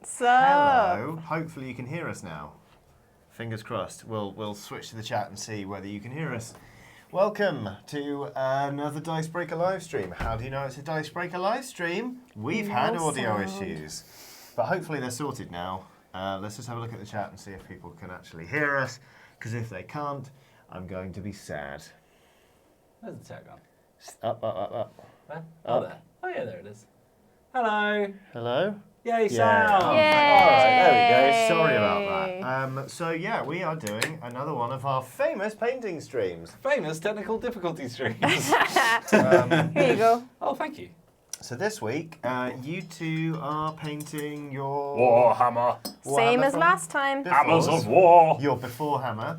So, Hello. Hopefully you can hear us now. Fingers crossed. We'll switch to the chat and see whether you can hear us. Welcome to another Dicebreaker live stream. How do you know it's a Dicebreaker live stream? We've had audio issues, but hopefully they're sorted now. Let's just have a look at the chat and see if people can actually hear us, because if they can't, I'm going to be sad. Where's the chat gone? Up. Where? Oh, there. Oh, yeah, there it is. Hello. Hello? Yay, Yeah. sound. Oh, Yay. All right, there we go. Sorry about that. So yeah, we are doing another one of our famous painting streams. Famous technical difficulty streams. here you go. Oh, thank you. So this week, you two are painting your... Warhammer. Same Warhammer as from last time. before. Hammers of War. Your before hammer.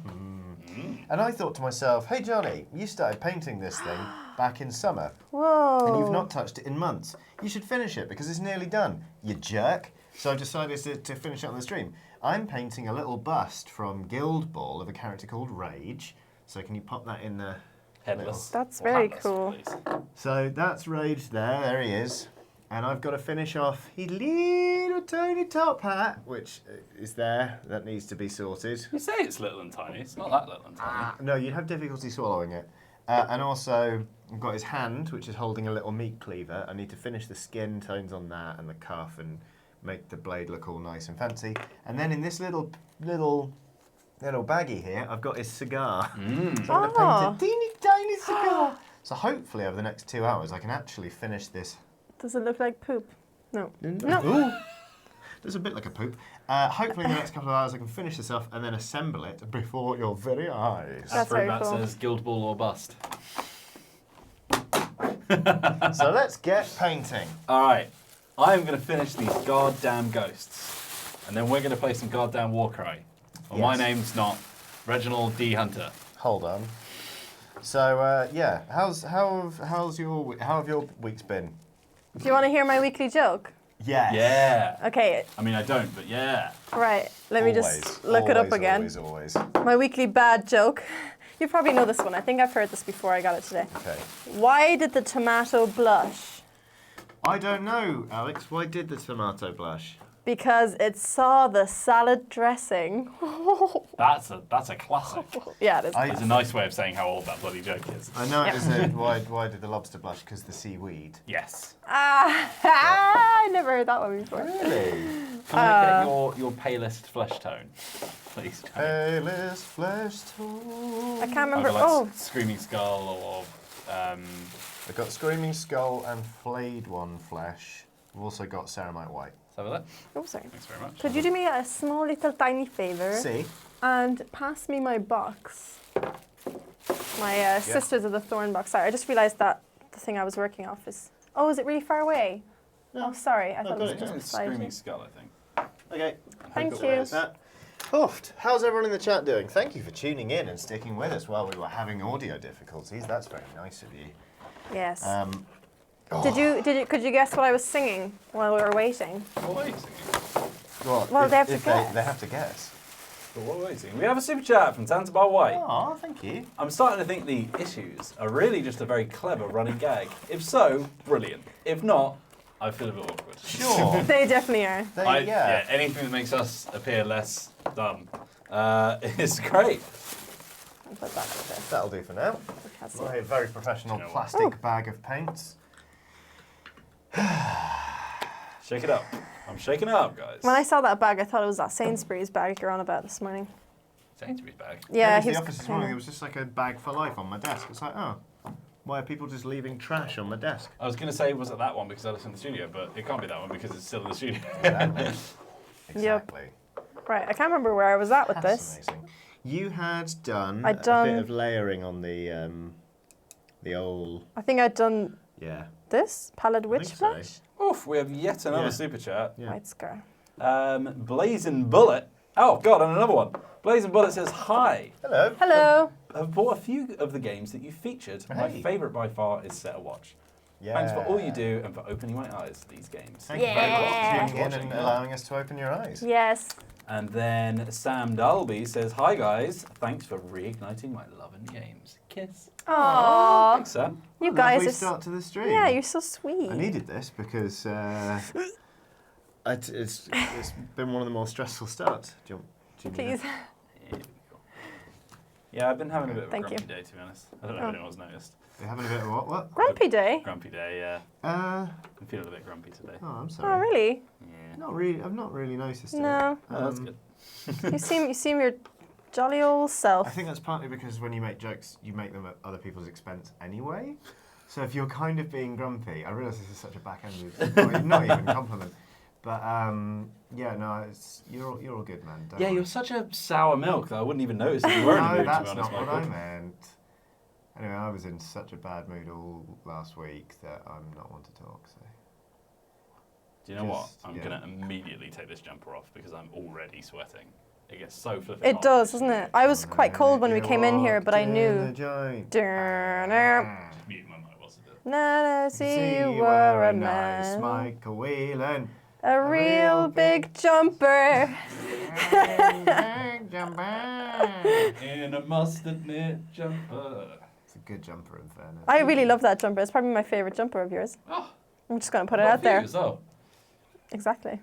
And I thought to myself, hey Johnny, you started painting this thing back in summer, Whoa. and you've not touched it in months. You should finish it because it's nearly done, you jerk. So I decided to finish it on the stream. I'm painting a little bust from Guildball of a character called Rage. So can you pop that in the... Headless. That's Or very hatless, cool. please. So that's Rage there he is. And I've got to finish off his little tiny top hat, which is there, that needs to be sorted. You say it's little and tiny. It's not that little and tiny. No, you'd have difficulty swallowing it. And also, I've got his hand, which is holding a little meat cleaver. I need to finish the skin tones on that and the cuff and make the blade look all nice and fancy. And then in this little baggie here, I've got his cigar. So I'm going to paint a teeny tiny cigar. So hopefully over the next 2 hours, I can actually finish this. Does it look like poop? No. Ooh. There's a bit like a poop. Hopefully in the next couple of hours I can finish this off and then assemble it before your very eyes. That's very that cool. says Guildball or bust. So let's get painting. All right. I'm going to finish these goddamn ghosts. And then we're going to play some goddamn Warcry. Well, my Yes. name's not Reginald D. Hunter. Hold on. So yeah, how have your weeks been? Do you want to hear my weekly joke? Yes. Yeah. Okay, I mean, I don't, but yeah. right. Let me just look it up again. Always. My weekly bad joke. You probably know this one. I think I've heard this before. I got it today. Okay. Why did the tomato blush? I don't know, Alex. Why did the tomato blush? Because it saw the salad dressing. That's a classic. Yeah, it is. It's a nice way of saying how old that bloody joke is. I know it is a why did the lobster blush? Because the seaweed. Yes. I never heard that one before. Really? Can I get your palest flesh tone, please? Palest flesh tone. I can't remember. Either like Oh, Screaming Skull or I've got Screaming Skull and Flayed One flesh. We've also got Ceramite White. let's have a look. oh, sorry. Thanks very much. Could you do me a small little tiny favor See? and pass me my box? My Sisters of the Thorn box. Sorry, I just realised that the thing I was working off is... Oh, is it really far away? No. Oh, sorry. I thought got it it. was just It's beside Screaming you. Skull, I think. Okay. Thank Hope it you. wears that. Oof. How's everyone in the chat doing? Thank you for tuning in and sticking with us while we were having audio difficulties. That's very nice of you. Yes. Oh, Could you guess what I was singing while we were waiting? What are you singing? Well, they have to guess. They have to guess. What are you singing? We have a super chat from Tantabar White. Oh, thank you. I'm starting to think the issues are really just a very clever running gag. If so, brilliant. If not, I feel a bit awkward. Sure. They definitely are. Yeah. Anything that makes us appear less dumb is great. I'll put that like this. That'll do for now. Because My very professional You know what? plastic bag of paints. Shake it up. I'm shaking it up, guys. when I saw that bag, I thought it was that Sainsbury's bag you're on about this morning. Sainsbury's bag. Yeah, I came he into was the office this morning. There was just like a bag for life on my desk. It's like, oh, why are people just leaving trash on my desk? I was going to say, was it that one because I was in the studio, but it can't be that one because it's still in the studio. Exactly. Right, I can't remember where I was at with That's this. amazing. You had done I'd a done- bit of layering on the old, I think I'd done yeah. this, Pallid Witch think so. Flesh. Oof, we have yet another Yeah. super chat. Yeah. White Scar. Blazing Bullet. Oh, God, and another one. Blazing Bullet says, hi. Hello. Hello. I've bought a few of the games that you featured. My Hey. favourite by far is Set a Watch. Yeah. Thanks for all you do and for opening my eyes to these games. Thank you very Yeah. much for tuning in and allowing us to open your eyes. Yes. And then Sam Dalby says, hi guys, thanks for reigniting my love in games. Kiss. Aww. Thanks, Sam. You What a guys lovely are... start to the stream. Yeah, you're so sweet. I needed this because It's been one of the more stressful starts. Do you Please. Yeah, I've been having a bit of a Thank grumpy you. day, to be honest. I don't know if anyone's noticed. You're having a bit of what? Grumpy day? Grumpy day, yeah. I'm feeling a bit grumpy today. I'm Oh, sorry. really? Yeah. Not really. I've not really noticed it. No. Oh, that's good. You seem your jolly old self. I think that's partly because when you make jokes, you make them at other people's expense anyway. So if you're kind of being grumpy, I realise this is such a backhanded, not even a compliment. But yeah, no, you're all good, man. Don't Yeah, worry. you're such a sour milk that I wouldn't even notice if you were in a No, mood, that's to be honest, not what Michael. I meant. Anyway, I was in such a bad mood all last week that I'm not one to talk. So. Do you know what? Just, I'm yeah. going to immediately take this jumper off because I'm already sweating. It gets so flipping It hot. does, doesn't it? I was quite cold when we came in here, but I knew. Ah. Mute my mic whilst I do it. No, see, you were a nice man. Michael Whelan. A real big jumper. In a mustard knit jumper. It's a good jumper, in fairness. I really love that jumper. It's probably my favourite jumper of yours. Oh, I'm just going to put it not out for you there. as well. Exactly.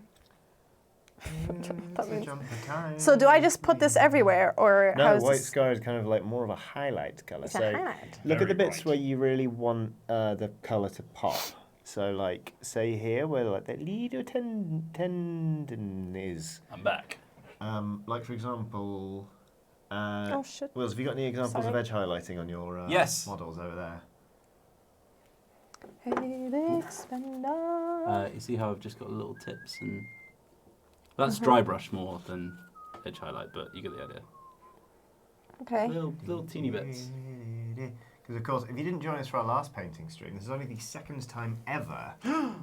It's a jumper time. So do I just put this everywhere, or No, how's white this? sky is kind of like more of a highlight colour. It's a So highlight. look at the Very bits bright. where you really want the colour to pop. So like, say here where like that little tendon is. I'm back. Like for example, Oh shit. Wills, have you got any examples Sorry. of edge highlighting on your Yes. models over there? Hey, big spender. You see how I've just got little tips and... That's dry brush more than edge highlight, but you get the idea. Okay. Little teeny bits. Because of course, if you didn't join us for our last painting stream, this is only the second time ever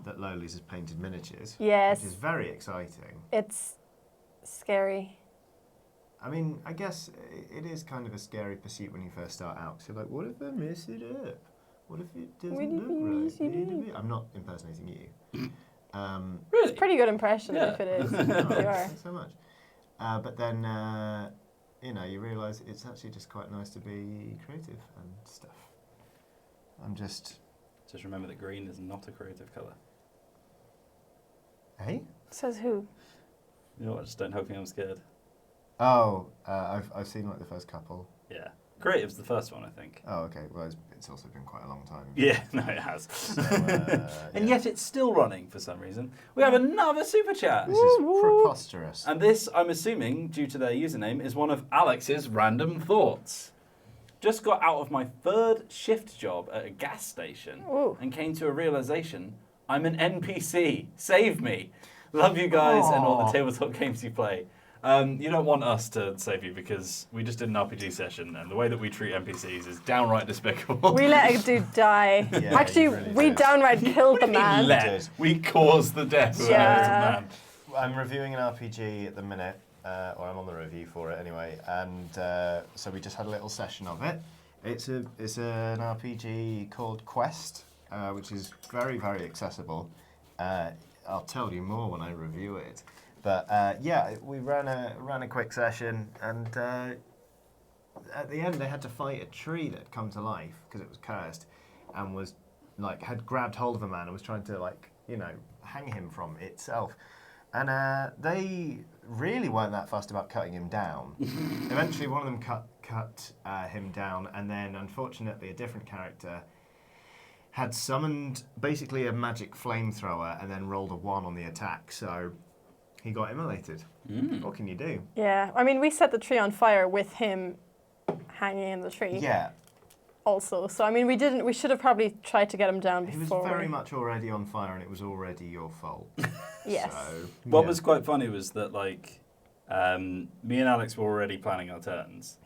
that Lowly's has painted miniatures. Yes. Which is very exciting. It's scary. I mean, I guess it is kind of a scary pursuit when you first start out. Because you're like, what if I mess it up? What if it doesn't What if look you mess right? it I'm not impersonating you. Really? Pretty good impression Yeah. if it is. Oh, You are. thanks so much. But then, you know, you realise it's actually just quite nice to be creative and stuff. I'm just... Just remember that green is not a creative colour. Hey? Says who? You know what? Just don't help me, I'm scared. Oh, I've seen like the first couple. Yeah. Creative's the first one, I think. Oh, okay. Well, it's also been quite a long time. Yeah, no, it has. So, And yeah. yet it's still running for some reason. We have another super chat. This is preposterous. And this, I'm assuming, due to their username, is one of Alex's random thoughts. Just got out of my third shift job at a gas station Ooh. and came to a realization, I'm an NPC. Save me. Love you guys and all the Aw. tabletop games you play. You don't want us to save you because we just did an RPG session and the way that we treat NPCs is downright despicable. We let a dude die. Yeah, Actually, you really we did. downright killed the We man. let. We caused the death of Yeah. a man. I'm reviewing an RPG at the minute, or I'm on the review for it anyway, and so we just had a little session of it. It's an RPG called Quest, which is very, very accessible. I'll tell you more when I review it. But yeah, we ran a quick session, and at the end they had to fight a tree that had come to life because it was cursed, and was like had grabbed hold of a man and was trying to like hang him from itself. And they really weren't that fussed about cutting him down. Eventually, one of them cut him down, and then unfortunately, a different character had summoned basically a magic flamethrower and then rolled a 1 on the attack. So he got immolated. What can you do? Yeah, I mean, we set the tree on fire with him hanging in the tree. Yeah, Also, so I mean, we should have probably tried to get him down he was before. very much already on fire, and it was already your fault. Yes. So, What yeah. was quite funny was that, like, me and Alex were already planning our turns.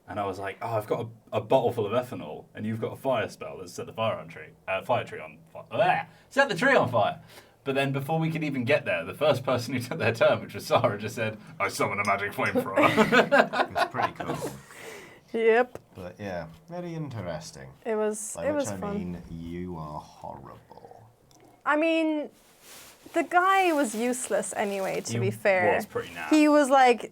And I was like, oh, I've got a bottle full of ethanol, and you've got a fire spell that's set the fire tree on fire. Set the tree on fire. But then before we could even get there, the first person who took their turn, which was Sarah, just said, I summon a magic flamethrower. It's pretty cool. Yep. But yeah, very interesting. It was. By it which was I fun. mean, you are horrible. I mean, the guy was useless anyway. To be fair, was pretty naff. he was like.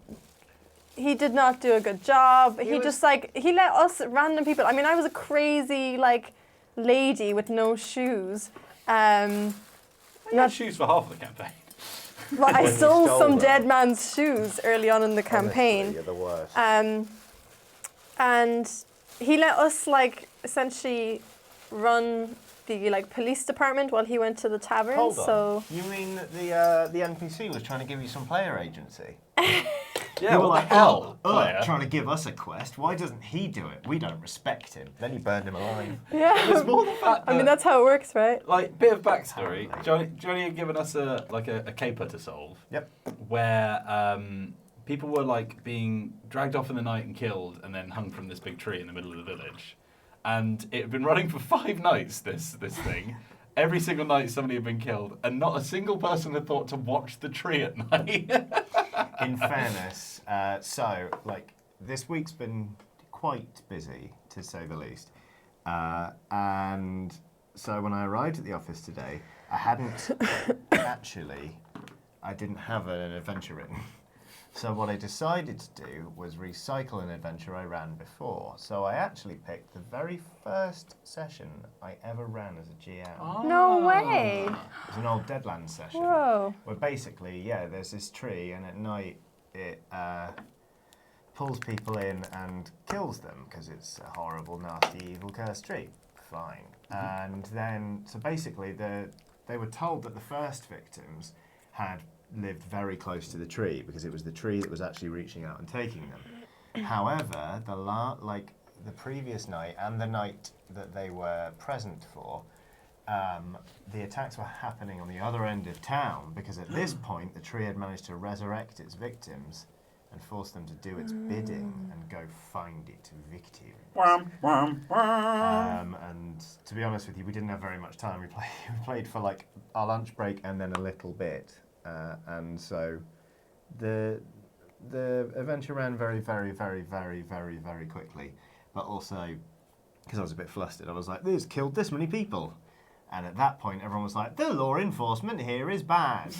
He did not do a good job. He was- just like he let us random people. I mean, I was a crazy like lady with no shoes. I had shoes for half of the campaign. Well, I When you stole stole some them. dead man's shoes early on in the campaign. Honestly, you're the worst. And he let us like essentially run the like police department while he went to the tavern. Hold on. So You mean the NPC was trying to give you some player agency? Yeah, You were what the hell, "Oh, player?" trying to give us a quest. Why doesn't he do it? We don't respect him. Then you burned him alive. yeah, More the fact I mean that- that's how it works, right? Like, bit of backstory. Apparently. Johnny had given us a caper to solve. Yep. Where people were like being dragged off in the night and killed, and then hung from this big tree in the middle of the village. And it had been running for 5 nights. This thing. Every single night somebody had been killed, and not a single person had thought to watch the tree at night. In fairness, so like this week's been quite busy to say the least, and so when I arrived at the office today, I hadn't I didn't have an adventure written. So what I decided to do was recycle an adventure I ran before. So I actually picked the very first session I ever ran as a GM. No way. It was an old Deadlands session. Whoa. Where basically, yeah, there's this tree, and at night it pulls people in and kills them because it's a horrible, nasty, evil, cursed tree. Fine. And then, so basically, they were told that the first victims had lived very close to the tree because it was the tree that was actually reaching out and taking them. However, the previous night and the night that they were present for, the attacks were happening on the other end of town because at this point the tree had managed to resurrect its victims and force them to do its bidding and go find its victims. And to be honest with you, we didn't have very much time. We played for like our lunch break and then a little bit, and so the adventure ran very, very, very, very, very, very quickly. But also, because I was a bit flustered, I was like, "This killed this many people." And at that point, everyone was like, "The law enforcement here is bad,"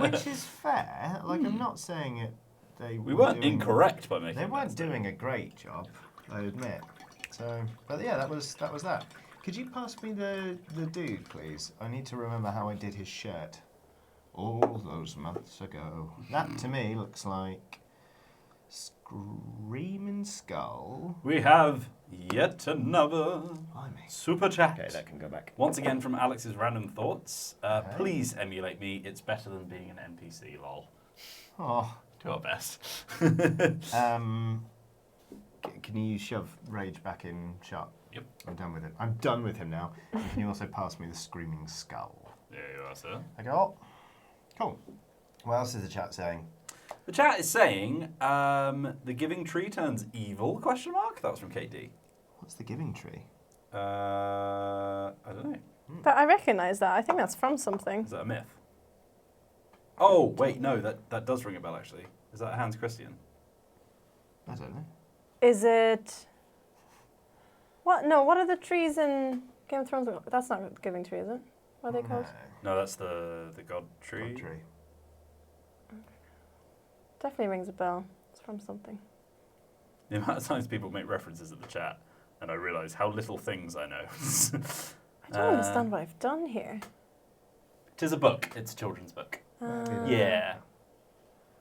which is fair. Like, I'm not saying it. We weren't incorrect by making They weren't that doing statement. a great job, I admit. So, but yeah, that was that. Could you pass me the dude, please? I need to remember how I did his shirt. All those months ago. That to me looks like Screaming Skull. We have yet another Blimey. super chat. Okay, that can go back. Once again from Alex's random thoughts. Okay. Please emulate me. It's better than being an NPC. Lol. Oh. Do our best. Can you shove Rage back in shot? Yep. I'm done with him. I'm done with him now. And can you also pass me the Screaming Skull? There you are, sir. Okay, oh. Cool. What else is the chat saying? The chat is saying the giving tree turns evil? Question mark. That was from KD. What's the Giving Tree? I don't know. But I recognise that. I think that's from something. Is that a myth? Oh wait, no. That does ring a bell actually. Is that Hans Christian? I don't know. Is it? What? No. What are the trees in Game of Thrones? That's not Giving Tree, is it? What are they called? No, that's the god tree. God tree. Definitely rings a bell. It's from something. The amount of times people make references in the chat, and I realise how little things I know. I don't understand what I've done here. Tis a book. It's a children's book. Yeah.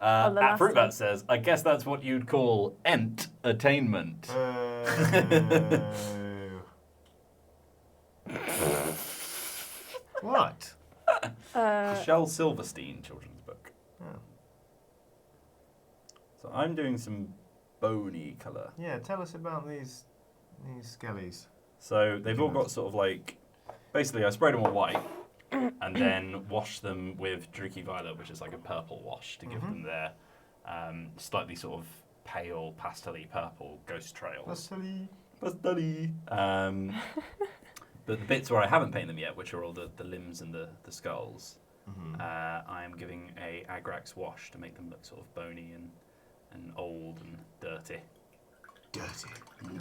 Oh, the At last Fruitbat one. says, I guess that's what you'd call entertainment. What? Michelle Silverstein children's book. Oh. So I'm doing some bony colour. Yeah, tell us about these skellies. So they've all got sort of like, basically I sprayed them all white and then washed them with Druki Violet, which is like a purple wash to give them their slightly sort of pale, pastel-y purple ghost trails. Pastel-y. But the bits where I haven't painted them yet, which are all the limbs and the skulls, I am giving a Agrax wash to make them look sort of bony and old and dirty.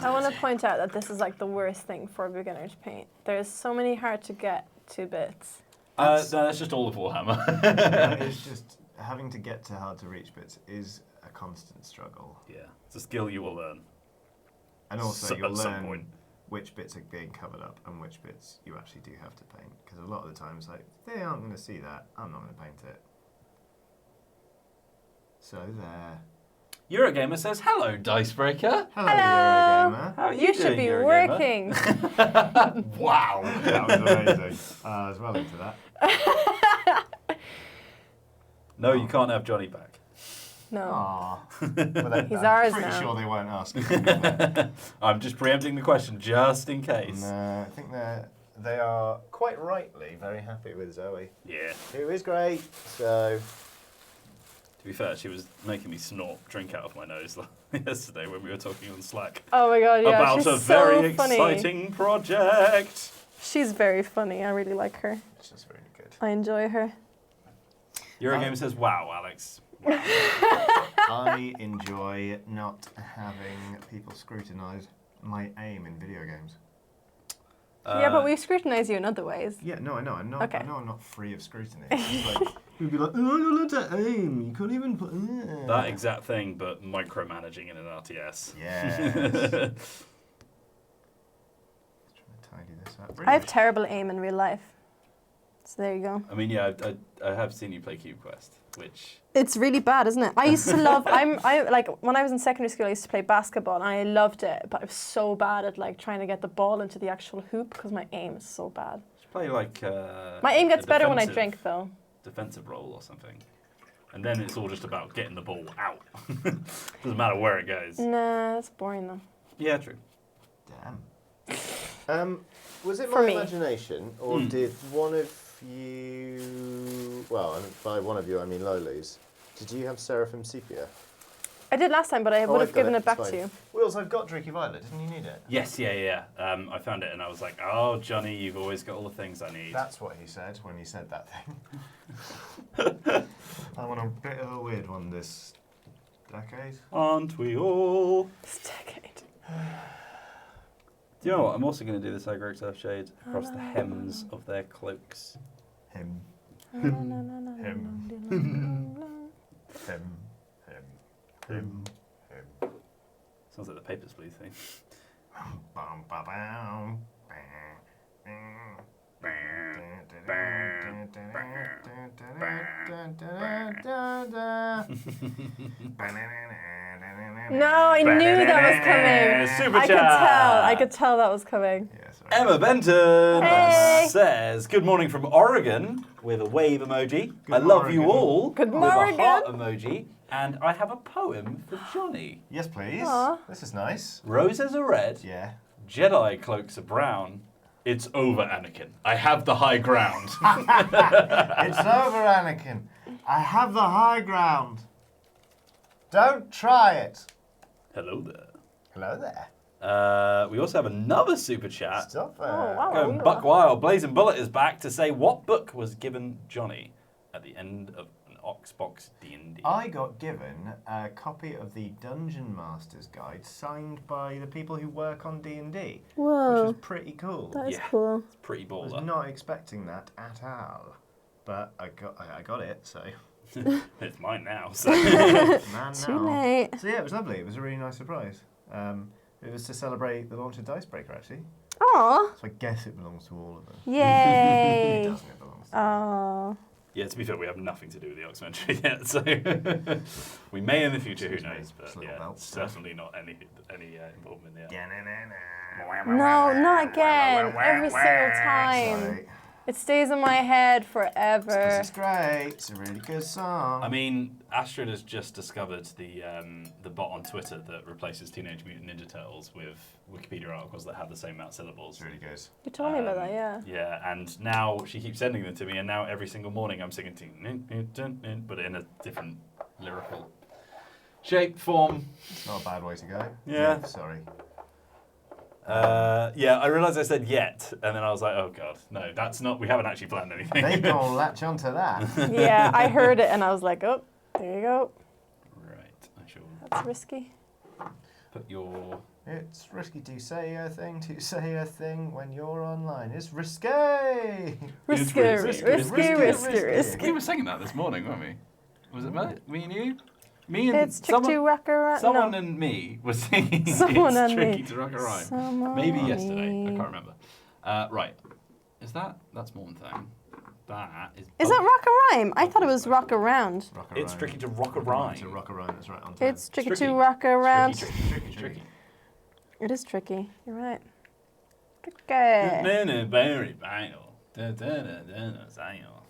I want to point out that this is like the worst thing for a beginner to paint. There's so many hard to get to bits. No, that's just all of Warhammer. It's just having to get to hard to reach bits is a constant struggle. Yeah, it's a skill you will learn. And also So- you'll at some learn point. which bits are being covered up and which bits you actually do have to paint. Because a lot of the times, like, they aren't going to see that. I'm not going to paint it. So there. Eurogamer says, hello, Dicebreaker. Hello, Hello. Eurogamer. How are You should doing, be Eurogamer? working. Wow, that was amazing. I was well into that. No, you can't have Johnny back. No. Aww. But He's I'm ours pretty now. sure they won't ask him. I'm just preempting the question just in case. No, I think they are quite rightly very happy with Zoe, Yeah. who is great. So To be fair, she was making me snort drink out of my nose yesterday when we were talking on Slack Oh my god, yeah. about she's a so very funny. exciting project. She's very funny. I really like her. it's just really good. I enjoy her. Eurogamer says, wow, Alex. I enjoy not having people scrutinise my aim in video games. Yeah, but we scrutinise you in other ways. Yeah, no, I know. I'm not. Okay. I know I'm not free of scrutiny. It's like, you'd be like, oh, you're allowed to aim. You can't even put. That exact thing, but micromanaging in an RTS. Yes. Trying to tidy this up. I have terrible aim in real life. So there you go. I mean, yeah, I have seen you play Cube Quest, which... It's really bad, isn't it? I used to love. I like when I was in secondary school. I used to play basketball, and I loved it. But I was so bad at like trying to get the ball into the actual hoop because my aim is so bad. You should play like... My aim a gets better when I defensive- drink, though. Defensive role or something. And then it's all just about getting the ball out. Doesn't matter where it goes. Nah, that's boring though. Yeah, true. Damn. Was it For my me. imagination, or did one of you? Well, and by one of you, I mean Loli's. Did you have Seraphim Sepia? I did last time, but I would I've have got given it back it's to fine. you. Wills, I've got Dreaky Violet. Didn't you need it? Yes, yeah. I found it and I was like, oh, Johnny, you've always got all the things I need. That's what he said when he said that thing. I'm on a bit of a weird one this decade. Aren't we all? This decade. Do you know what? I'm also going to do this Agro Surf Shade across the hems of their cloaks. Him. Him. Sounds like the Papers, Please thing. Bum, ba, bam. No, I knew that was coming. Super I could chat. tell. I could tell that was coming. Yeah, sorry. Emma Benton Hey. says, good morning from Oregon with a wave emoji. Good I love you Oregon. all Good with Oregon. a heart emoji. And I have a poem for Johnny. Yes, please. Aw. This is nice. Roses are red, Yeah. Jedi cloaks are brown. It's over, Anakin. I have the high ground. It's over, Anakin. I have the high ground. Don't try it. Hello there. Hello there. We also have another super chat. Stop it. Oh, wow. Going buck wild. Blazing Bullet is back to say what book was given Johnny at the end of an Oxbox D&D. I got given a copy of the Dungeon Master's Guide signed by the people who work on D&D, which Whoa, was pretty cool. that is Yeah. cool. It's pretty I was baller. not expecting that at all, but I got it, so It's mine now. So. man Too now. late. So yeah, it was lovely. It was a really nice surprise. It was to celebrate the launch of Dicebreaker, actually. Aw, So I guess it belongs to all of them. It yay. doesn't. It belongs to Oh, Yeah, to be fair, we have nothing to do with the Oxmentary yet, so we may in the future, who knows? But Just little yeah, belt stuff. certainly not any involvement yet. no, not again. Every single time. Sorry. It stays in my head forever. This is great. It's a really good song. I mean, Astrid has just discovered the bot on Twitter that replaces Teenage Mutant Ninja Turtles with Wikipedia articles that have the same amount of syllables. it's really good. You told me about that, yeah. Yeah, and now she keeps sending them to me, and now every single morning I'm singing, but in a different lyrical shape, form. It's not a bad way to go. Yeah. Sorry. Yeah, I realised I said yet, and then I was like, oh god, no, that's not, we haven't actually planned anything. They gonna latch onto that. Yeah, I heard it and I was like, oh, there you go. Right, I shall That's risky. put your... It's risky to say a thing when you're online. It's risque. Risky, risky. We were singing that this morning, weren't we? Was it me and you? Me and It's tricky to rock around. someone No. and me was singing Someone It's and Tricky me. to Rock a Rhyme. Someone Maybe and yesterday, I me. can't remember. Right, that's one thing. That is. Is that rock a rhyme? I thought it was rock around. Rock a It's rhyme. tricky to rock a Rock rhyme. To rock a rhyme, that's right on time. It's tricky tricky. to rock around. Tricky. It is tricky. You're right. Tricky. Very vital.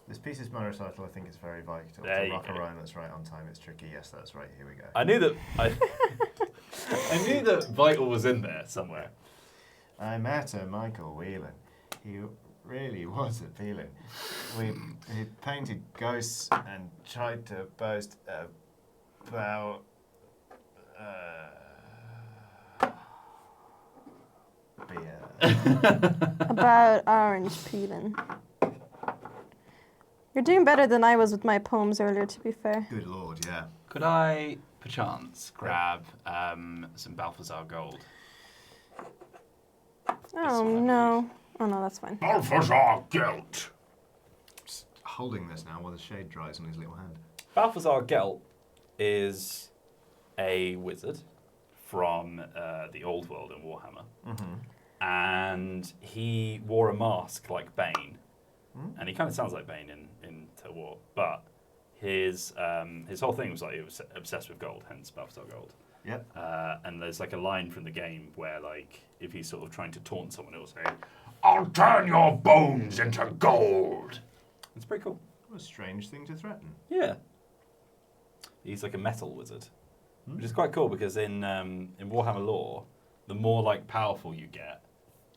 This piece's motorcycle, I think, is very vital. There To you rock a go. rhyme, that's right on time. It's tricky. Yes, that's right. Here we go. I knew that. I knew that vital was in there somewhere. I met a Michael Whelan. He really was appealing. He painted ghosts and tried to boast about beer. About orange peeling. You're doing better than I was with my poems earlier, to be fair. Good lord, yeah. Could I, perchance, grab some Balthazar gold? Oh no. Oh no, that's fine. Balthazar Gelt. Just holding this now while the shade dries on his little hand. Balthazar Gelt is a wizard from the old world in Warhammer. Mm-hmm. And he wore a mask like Bane. And he kind of sounds like Bane in Total War. But his whole thing was like he was obsessed with gold, hence Balthazar Gold. Yep. And there's like a line from the game where like if he's sort of trying to taunt someone, it'll say, "I'll turn your bones into gold." It's pretty cool. What a strange thing to threaten. Yeah. He's like a metal wizard, which is quite cool because in Warhammer lore, the more like powerful you get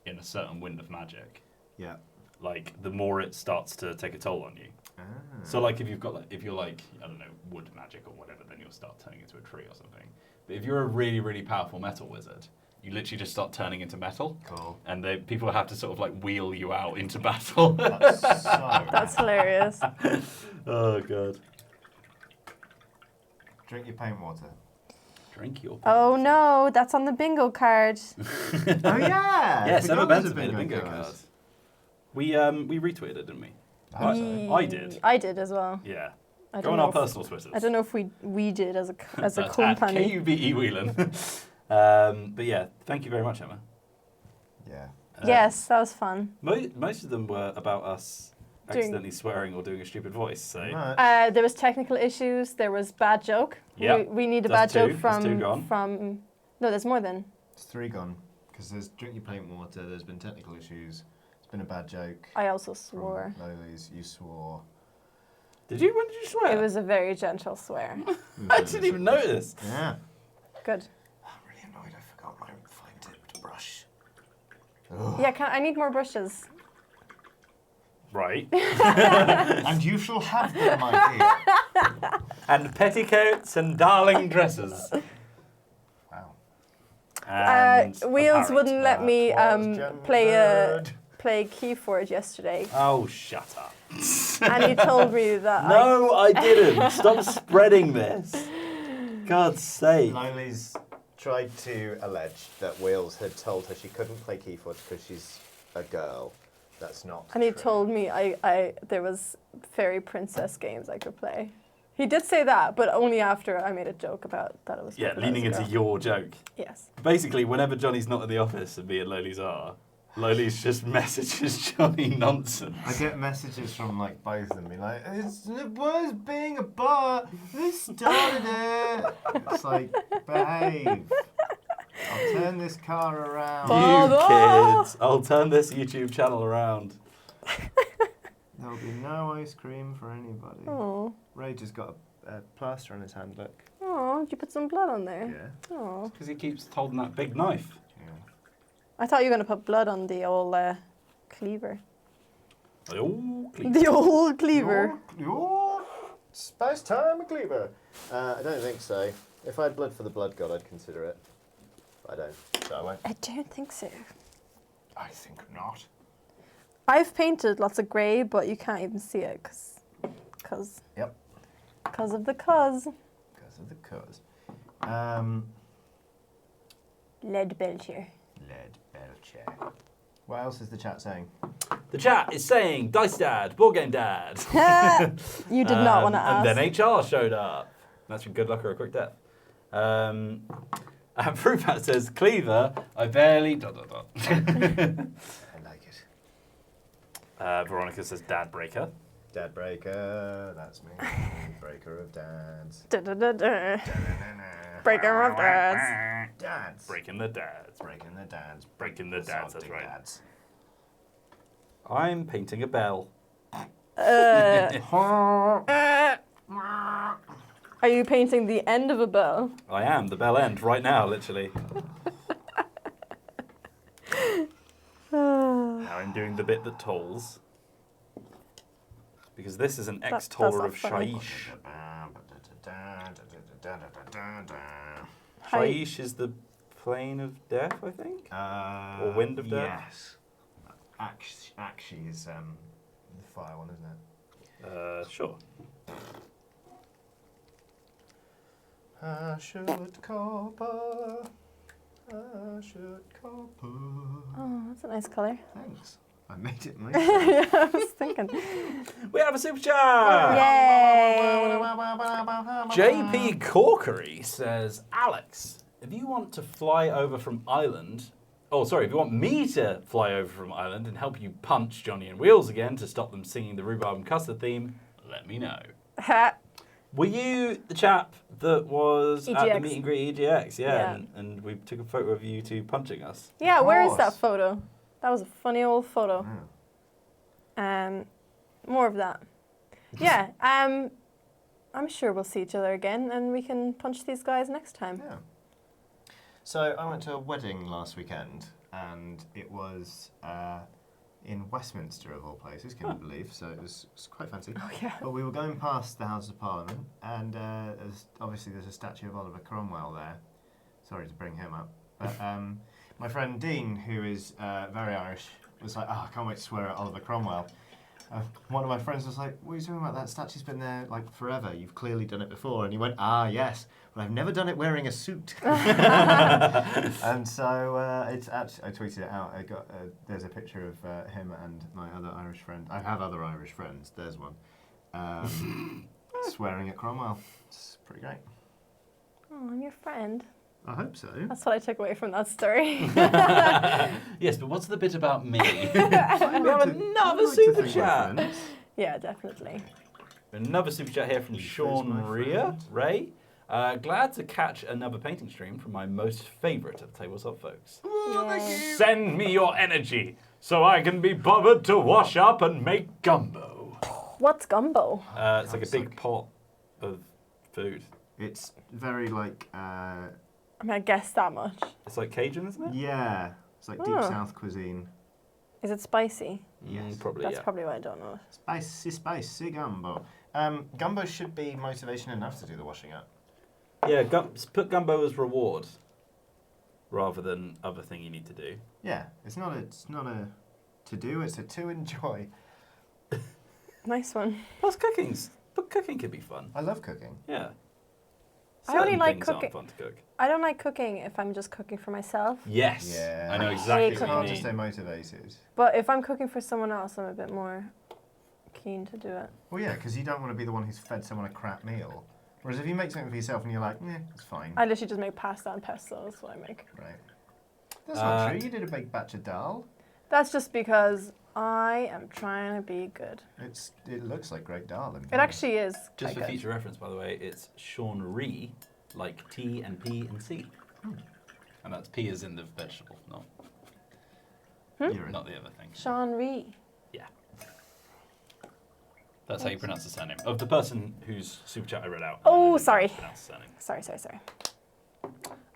in a certain wind of magic, Yeah. like the more it starts to take a toll on you. Ah. So like if you're like I don't know, wood magic or whatever, then you'll start turning into a tree or something. But if you're a really, really powerful metal wizard, you literally just start turning into metal. Cool. And people have to sort of like wheel you out into battle. That's so That's hilarious. Oh god. Drink your paint water. Drink your Oh no, that's on the bingo card. Oh yeah! Yes, Emma Forgot there's Benson made a bingo card. card. We retweeted it, didn't we? I did. I did as well. Yeah. I Go don't on know our if- personal Twitters. I don't know if we did as a That's at company. KUBE Whelan. But yeah, thank you very much, Emma. Yeah. Yes, that was fun. Most of them were about us Doing- accidentally swearing or doing a stupid voice. So Right. There was technical issues. There was bad joke. Yep. We need a That's bad two. joke That's two gone. from. No, there's more than. It's 3 gone. Because there's drink your paint water, there's been technical issues, it's been a bad joke. I also from swore. Loli's, you swore. did you? When did you swear? It was a very gentle swear. I didn't even notice. Yeah. Good. I'm really annoyed I forgot my fine-tipped brush. Yeah, I need more brushes. Right. And you shall have them, my dear. And petticoats and darling dresses. Wow. And a Wheels parrot. wouldn't let me play gendered. Keyforge yesterday, Oh, shut up. and he told me that. No, I didn't. Stop spreading this. God's sake. Loli's tried to allege that Wheels had told her she couldn't play Keyforge because she's a girl. That's not And he true. told me there was fairy princess games I could play. He did say that, but only after I made a joke about that it was. Yeah, when I was leaning a into girl. your joke. Yes. Basically, whenever Johnny's not in the office and me and Loli's are, Loli's just messages Johnny nonsense. I get messages from like both of them being like, it was being a bot, this started it. It's like, babe, I'll turn this car around. You kids, I'll turn this YouTube channel around. There'll be no ice cream for anybody. Oh. Ray just got a plaster on his hand, look. Oh, did you put some blood on there? Yeah. Oh. Because he keeps holding that big knife. Yeah. I thought you were going to put blood on the old cleaver. Oh, The old cleaver. Your space time cleaver. I don't think so. If I had blood for the blood god, I'd consider it. But I don't. So I won't. I don't think so. I think not. I've painted lots of grey, but you can't even see it because Yep. Because of the cuz. Because of the cause. Lead Belcher. Lead Belcher. What else is the chat saying? The chat is saying, Dice Dad, Board Game Dad. You did not want to ask. And then HR showed up. That's your good luck or a quick death. And Fruitbat says, Cleaver, I barely... ... I like it. Veronica says, Dad Breaker. Dad breaker, that's me. Breaker of dads. Da-da-da-da. Breaker of dads. Dads. Breaking the dads. Breaking the dads. Breaking the dads, that's Salty right. dads. I'm painting a bell. Are you painting the end of a bell? I am, the bell end, right now, literally. Now I'm doing the bit that tolls. Because this is an That's ex-toller not of funny. Shaish. Hi. Shaish is the plane of death, I think? Or wind of death? Yes. Actually is the fire one, isn't it? Sure. I should copper. I should copper. Oh, that's a nice colour. Thanks. I made it myself. Yeah, I was thinking. We have a super chat! Yay! JP Corkery says, Alex, if you want to fly over from Ireland, if you want me to fly over from Ireland and help you punch Johnny and Wheels again to stop them singing the Rhubarb and Custard theme, let me know. Were you the chap that was at the EGX. meet and greet EGX? Yeah. Yeah. And we took a photo of you two punching us. Yeah, where is that course. photo? That was a funny old photo. More of that. Yeah, I'm sure we'll see each other again and we can punch these guys next time. Yeah. So I went to a wedding last weekend, and it was in Westminster of all places. Can you believe? So it was quite fancy. Oh, yeah. But we were going past the Houses of Parliament, and there's a statue of Oliver Cromwell there. Sorry to bring him up, but my friend Dean, who is very Irish, was like, "Oh, I can't wait to swear at Oliver Cromwell." One of my friends was like, "What are you talking about? That statue's been there like forever. You've clearly done it before." And he went, "Ah, yes, but I've never done it wearing a suit." And so it's actually, I tweeted it out. I got there's a picture of him and my other Irish friend. I have other Irish friends. There's one swearing at Cromwell. It's pretty great. Oh, I'm your friend. I hope so. That's what I took away from that story. Yes, but what's the bit about me? We have another super chat. Yeah, definitely. Another super chat here from Sean Ray. Glad to catch another painting stream from my most favourite of tabletop folks. Yay. Send me your energy so I can be bothered to wash up and make gumbo. What's gumbo? It's like a big pot of food. It's very like I mean, I guess that much. It's like Cajun, isn't it? yeah, it's like deep South cuisine. Is it spicy? Yes. Probably, That's yeah. probably why I don't know it. Spicy gumbo. Gumbo should be motivation enough to do the washing up. Yeah, put gumbo as reward rather than other thing you need to do. Yeah, it's not a to do. It's a to enjoy. Nice one. But cooking can be fun. I love cooking. Yeah. I only Certain like things cooking. aren't fun to cook. I don't like cooking if I'm just cooking for myself. Yes. Yeah. I know I exactly hate what Hard you to mean. stay motivated. But if I'm cooking for someone else, I'm a bit more keen to do it. Well, yeah, because you don't want to be the one who's fed someone a crap meal. Whereas if you make something for yourself and you're like, it's fine. I literally just make pasta and pesto. That's what I make. Right. That's not true. You did a big batch of dal. That's just because I am trying to be good. It looks like great dal. It actually is. Just for quite good. future reference, by the way, it's Sean Ree, like T and P and C. And that's P as in the vegetable, not the other thing. Sean Ree. Yeah. That's how you pronounce the surname. Of the person whose super chat I read out. Oh, I didn't sorry. pronounce the surname.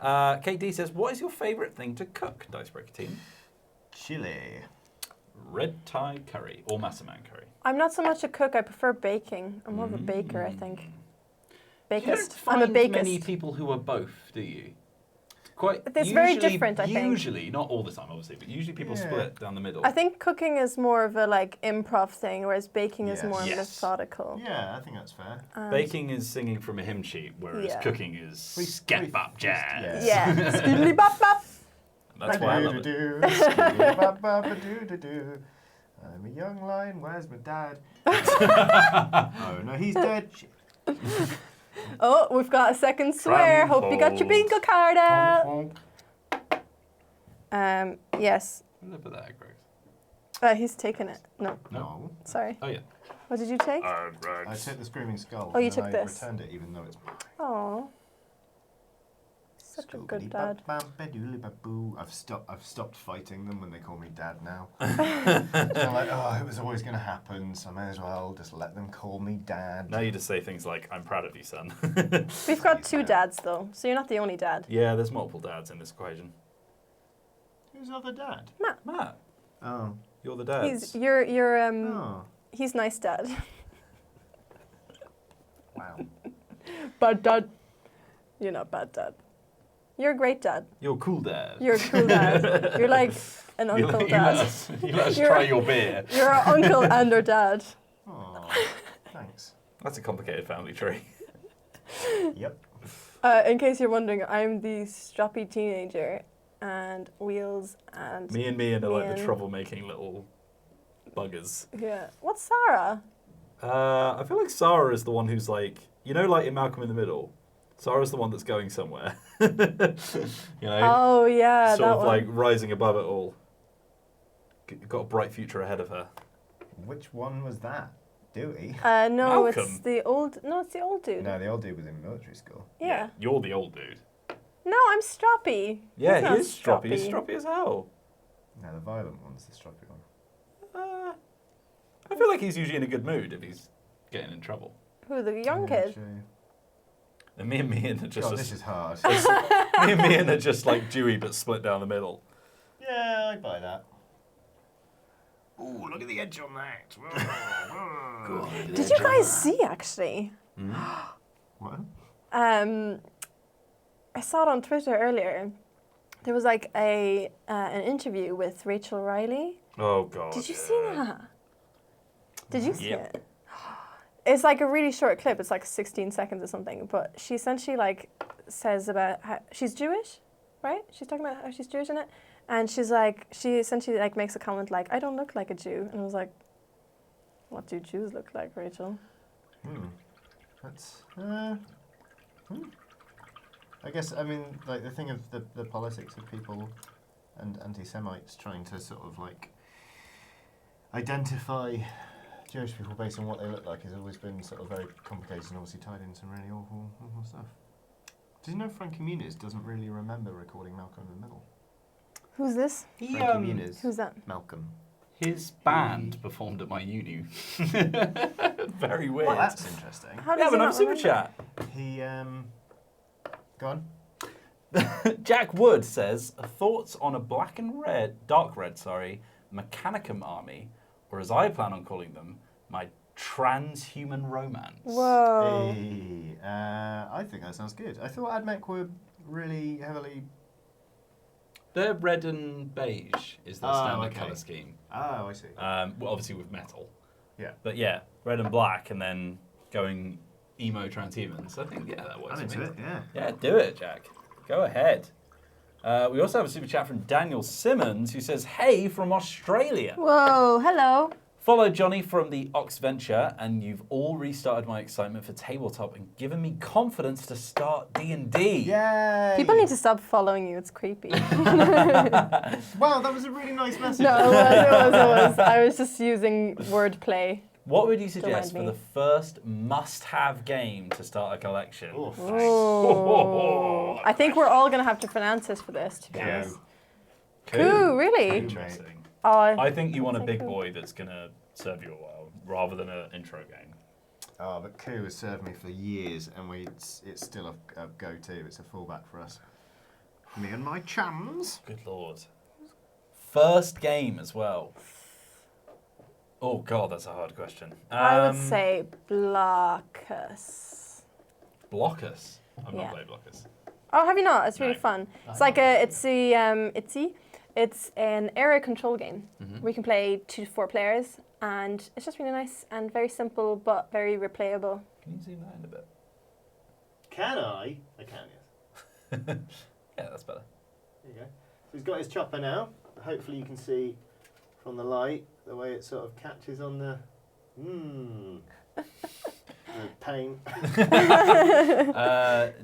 Sorry. Kate D says, what is your favourite thing to cook, Dicebreaker team? Chili. Red Thai curry or Massaman curry? I'm not so much a cook. I prefer baking. I'm more of a baker, I think. You don't Bakist. I'm a find bakist. many people who are both, do you? It's very different, I think. Usually, not all the time, obviously, but usually people split down the middle. I think cooking is more of a like improv thing, whereas baking is Yes. more Yes. methodical. Yeah, I think that's fair. Baking is singing from a hymn sheet, whereas Yeah. cooking is skep up jazz. Yeah. Skiddly bop bop. That's why I love it. I'm a young lion, where's my dad? Oh no, he's dead. Oh, we've got a second swear. Hope you got your bingo card out. Yes. Where did I put that, Greg? He's taken it. No, No. sorry. Oh, yeah. What did you take? I took the Screaming Skull. Oh, you and took I this. returned it even though it's mine. Oh. Such a good dad. I've stopped fighting them when they call me dad now. They're like, oh, it was always going to happen, so I may as well just let them call me dad. Now you just say things like, I'm proud of you, son. We've got 2 dads, though, so you're not the only dad. Yeah, there's multiple dads in this equation. Who's the other dad? Matt, Oh. you're the dad. Oh. He's nice dad. Wow. Bad dad. You're not bad dad. You're a great dad. You're a cool dad. You're a cool dad. You're like an uncle dad. You let us try your beer. You're our uncle and our dad. Oh, thanks. That's a complicated family tree. Yep. In case you're wondering, I'm the stroppy teenager, and Wheels and Me and are like the Ian. troublemaking little buggers. Yeah. What's Sarah? I feel like Sarah is the one who's like, you know, like in Malcolm in the Middle, Sarah's the one that's going somewhere. You know? Oh yeah, sort that of one. like rising above it all. Got a bright future ahead of her. Which one was that? Dewey? No, it's Malcolm. the old. No, it's the old dude. No, the old dude was in military school. Yeah. You're the old dude. No, I'm stroppy. Yeah, He's not he is stroppy. He's stroppy as hell. No, the violent one's the stroppy one. I feel like he's usually in a good mood if he's getting in trouble. Who, the young Yeah, kid? true. And me and Ian are just God, this is hard. me and Ian are just like Dewey but split down the middle. Yeah, I buy that. Ooh, look at the edge on that. Did you guys see actually? What? I saw it on Twitter earlier. There was like an interview with Rachel Riley. Oh god. Did you see that? Did you see Yep. it? It's like a really short clip. It's like 16 seconds or something. But she essentially like says about how she's Jewish, right? She's talking about how she's Jewish in it, and she's like, she essentially like makes a comment like, "I don't look like a Jew," and I was like, "What do Jews look like, Rachel?" That's. I guess, I mean, like the thing of the politics of people and anti-Semites trying to sort of like identify Jewish people based on what they look like has always been sort of very complicated and obviously tied in some really awful stuff. Did you know Frankie Muniz doesn't really remember recording Malcolm in the Middle? Who's this? Frankie Muniz. Who's that? Malcolm. His band performed at my uni. Very weird. Well, that's interesting. How Yeah, does but he I'm not super remember? chat. He, go on. Jack Wood says, thoughts on a dark red, Mechanicum army, or as I plan on calling them, my transhuman romance. Whoa. Hey, I think that sounds good. I thought AdMech were really heavily... They're red and beige is their standard okay. colour scheme. Oh, I see. Well, obviously with metal. Yeah. But yeah, red and black and then going emo transhumans. I think, yeah, that works. I'm for into me. it, yeah. Yeah, do it, Jack. Go ahead. We also have a super chat from Daniel Simmons who says, hey, from Australia. Whoa, hello. Follow Johnny from the Ox Venture, and you've all restarted my excitement for tabletop and given me confidence to start D&D. Yay! People need to stop following you. It's creepy. Wow, that was a really nice message. No, it was. I was just using wordplay. What would you suggest for mind the me. first must-have game to start a collection? Oh, thanks. Oh. I think we're all going to have different answers for this, to be Yeah. honest. Cool, really? Interesting. Oh, I think you want a That's big cool. boy that's going to serve you a while, rather than an intro game. Oh, but Coup has served me for years, and it's still a go-to. It's a fallback for us. Me and my chums. Good lord. First game as well. Oh god, that's a hard question. I would say Blockus. Blockers. I've Yeah. not played Blockers. Oh, have you not? It's really No. fun. It's like it's an area control game. We can play 2 to 4 players, and it's just really nice and very simple, but very replayable. Can you zoom that in a bit? Can I? I can, yes. Yeah, that's better. There you go. So he's got his chopper now. Hopefully you can see from the light the way it sort of catches on the the paint.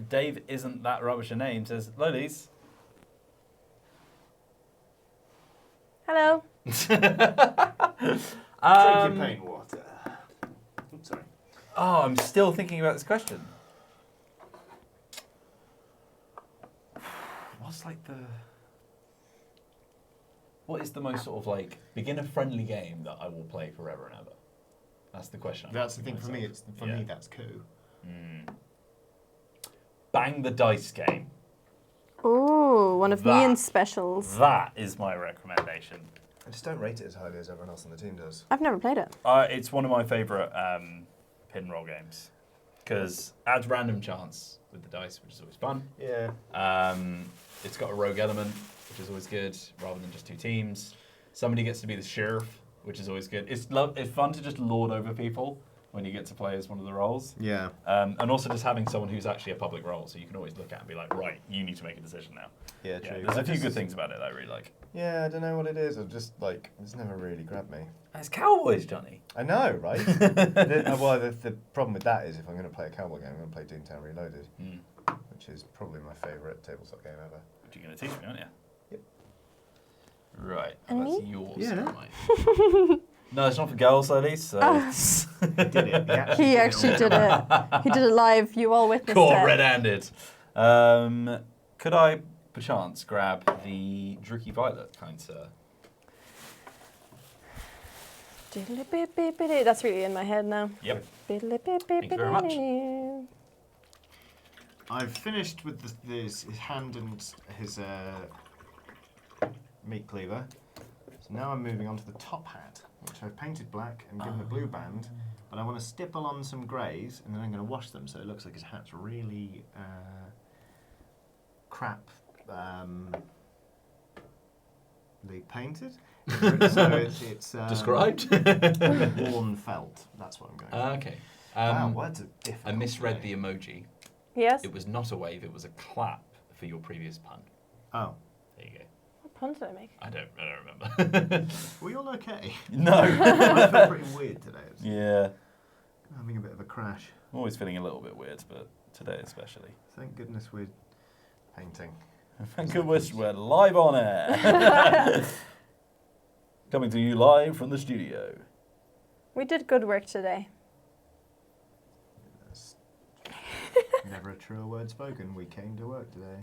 Dave isn't that rubbish a name says, Lolies. Hello. Drink your paint water. Oh, I'm still thinking about this question. What is the most sort of like beginner-friendly game that I will play forever and ever? That's the question. That's the thing for me. Me, that's coup. Bang the Dice game. Ooh, one of That- Ian's specials. That is my recommendation. I just don't rate it as highly as everyone else on the team does. I've never played it. It's one of my favourite pin roll games because adds random chance with the dice, which is always fun. Yeah. It's got a rogue element, which is always good, rather than just two teams. Somebody gets to be the sheriff, which is always good. It's fun to just lord over people when you get to play as one of the roles. Yeah. And also just having someone who's actually a public role, so you can always look at and be like, right, you need to make a decision now. Yeah, true. There's a few good things about it that I really like. Yeah, I don't know what it is. I've just like it's never really grabbed me. It's Cowboys, Johnny. I know, right? the problem with that is if I'm going to play a cowboy game, I'm going to play Doomtown Reloaded, which is probably my favourite tabletop game ever. Which you're going to teach me, aren't you? Yep. Right, And that's me? yours. Yeah. Mate. No, it's not for girls, ladies. So He did it. He actually did it. He did it live. You all witnessed Caught it. red-handed. Could I, perchance, grab the Drucky Violet, kind sir? Diddly-bip-bip-bip. That's really in my head now. Yep. Thank you very much. I've finished with his hand and his meat cleaver. So now I'm moving on to the top hat, which I've painted black and given a blue band. But I want to stipple on some greys, and then I'm going to wash them so it looks like his hat's really crap. Painted. So it's Described? worn felt. That's what I'm going for. Okay. Wow, words are difficult. I misread today. the emoji. Yes. It was not a wave, it was a clap for your previous pun. Oh. There you go. What pun did I make? I don't remember. Were you all okay? No. I felt pretty weird today. Yeah. Having a bit of a crash. I'm always feeling a little bit weird, but today especially. Thank goodness we're painting. Thank goodness we're live on air. Coming to you live from the studio. We did good work today. That's never a truer word spoken. We came to work today.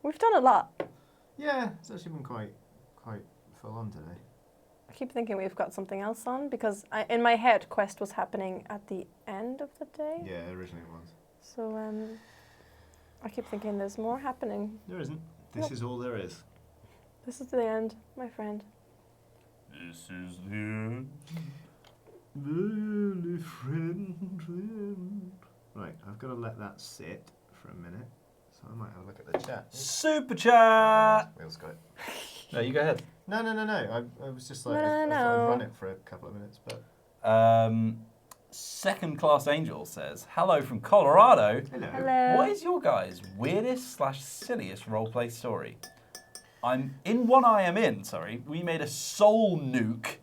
We've done a lot. Yeah, it's actually been quite full on today. I keep thinking we've got something else on because in my head, Quest was happening at the end of the day. Yeah, originally it was. So I keep thinking there's more happening. There isn't. This is all there is. This is the end, my friend. This is the end. Really friend. Right, I've got to let that sit for a minute. So I might have a look at the chat. Super chat! Will's got it. No, you go ahead. No. I was just like, No. I'd run it for a couple of minutes, but... Second Class Angel says, hello from Colorado. Hello. Hello. What is your guys' weirdest/silliest roleplay story? We made a soul nuke,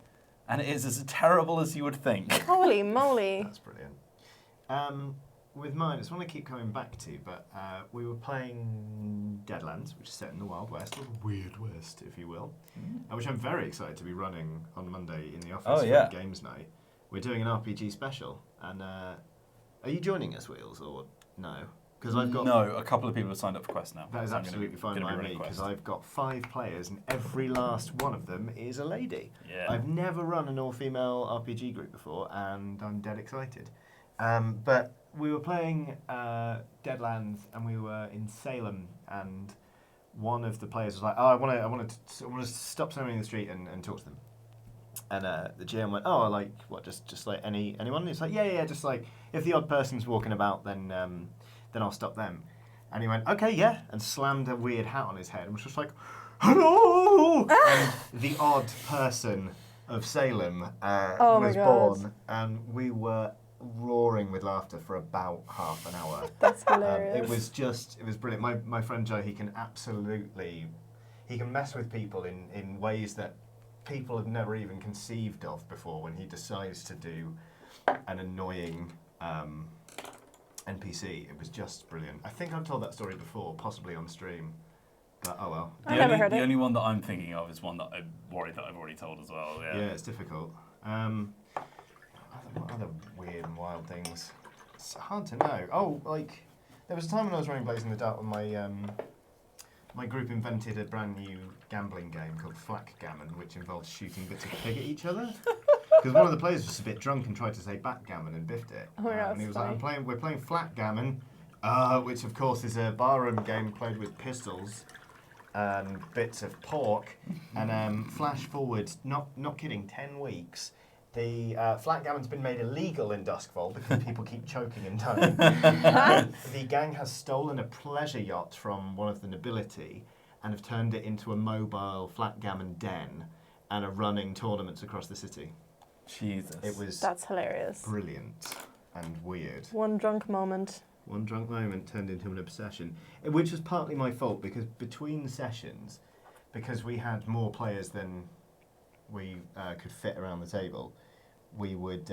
and it is as terrible as you would think. Holy moly. That's brilliant. With mine, it's one I keep coming back to, but we were playing Deadlands, which is set in the Wild West, or the Weird West, if you will, which I'm very excited to be running on Monday in the office for games night. We're doing an RPG special, and are you joining us, Wheels, or no? Because I've got No, a couple of people have signed up for Quest now. that is So I'm absolutely fine gonna by be me running because Quest. I've got 5 players, and every last one of them is a lady. Yeah. I've never run an all-female RPG group before, and I'm dead excited. But we were playing Deadlands, and we were in Salem, and one of the players was like, "Oh, I want to stop somebody in the street and talk to them." And the GM went, "Oh, like what? Just like anyone?" And he's like, "Yeah. Just like if the odd person's walking about, then I'll stop them." And he went, "Okay, yeah," and slammed a weird hat on his head and was just like, "Hello!" And the odd person of Salem Oh my was God. born, and we were roaring with laughter for about half an hour. That's hilarious. It was brilliant. My friend Joe, he can mess with people in ways that people have never even conceived of before when he decides to do an annoying NPC. It was just brilliant. I think I've told that story before, possibly on stream, but oh well. I never heard The it. only one that I'm thinking of is one that I'm worried that I've already told as well. Yeah. Yeah, it's difficult. What other weird and wild things? It's hard to know. Oh, like there was a time when I was running Blazing the Dark when my group invented a brand new gambling game called Gammon, which involved shooting bits of pig at each other. Because one of the players was a bit drunk and tried to say backgammon and biffed it. Oh, yeah, and he was funny. like, we're playing Gammon, which of course is a barroom game played with pistols and bits of pork. And flash forward, not kidding, 10 weeks. The Gammon's been made illegal in Duskfall because people keep choking and dying. The gang has stolen a pleasure yacht from one of the nobility and have turned it into a mobile Gammon den and are running tournaments across the city. Jesus. It was That's hilarious. brilliant and weird. One drunk moment. One drunk moment turned into an obsession, which was partly my fault because between sessions, because we had more players than we could fit around the table, we would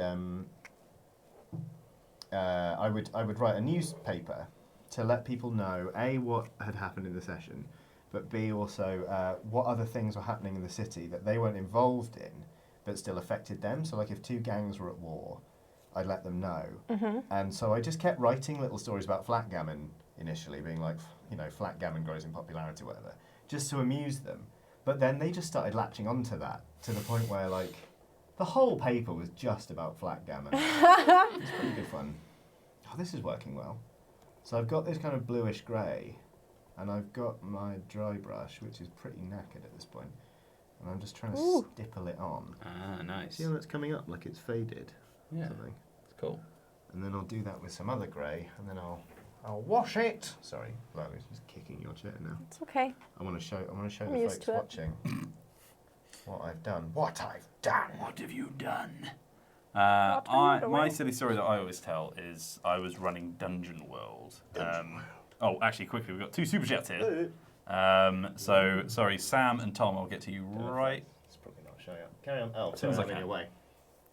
I would write a newspaper to let people know A, what had happened in the session, but B, also what other things were happening in the city that they weren't involved in but still affected them. So like if two gangs were at war, I'd let them know. Mm-hmm. And so I just kept writing little stories about Gammon initially, being like, Gammon grows in popularity, whatever, just to amuse them. But then they just started latching onto that to the point where like the whole paper was just about Gammon. It's pretty good fun. Oh, this is working well. So I've got this kind of bluish grey, and I've got my dry brush, which is pretty knackered at this point, and I'm just trying to stipple it on. Ah, nice. See how that's coming up, like it's faded? Yeah, Something. it's cool. And then I'll do that with some other grey, and then I'll wash it. Sorry, Chloe's just kicking your chair now. It's okay. I want to show I'm the used folks to it. watching what I've done. What I've done. What have you done? What are you My doing? silly story that I always tell is I was running Dungeon World. Oh, actually, quickly, we've got 2 super chats here. So, sorry, Sam and Tom, I'll get to you right. It's probably not showing up. Carry on. Oh, As soon as I I'm in can. your way.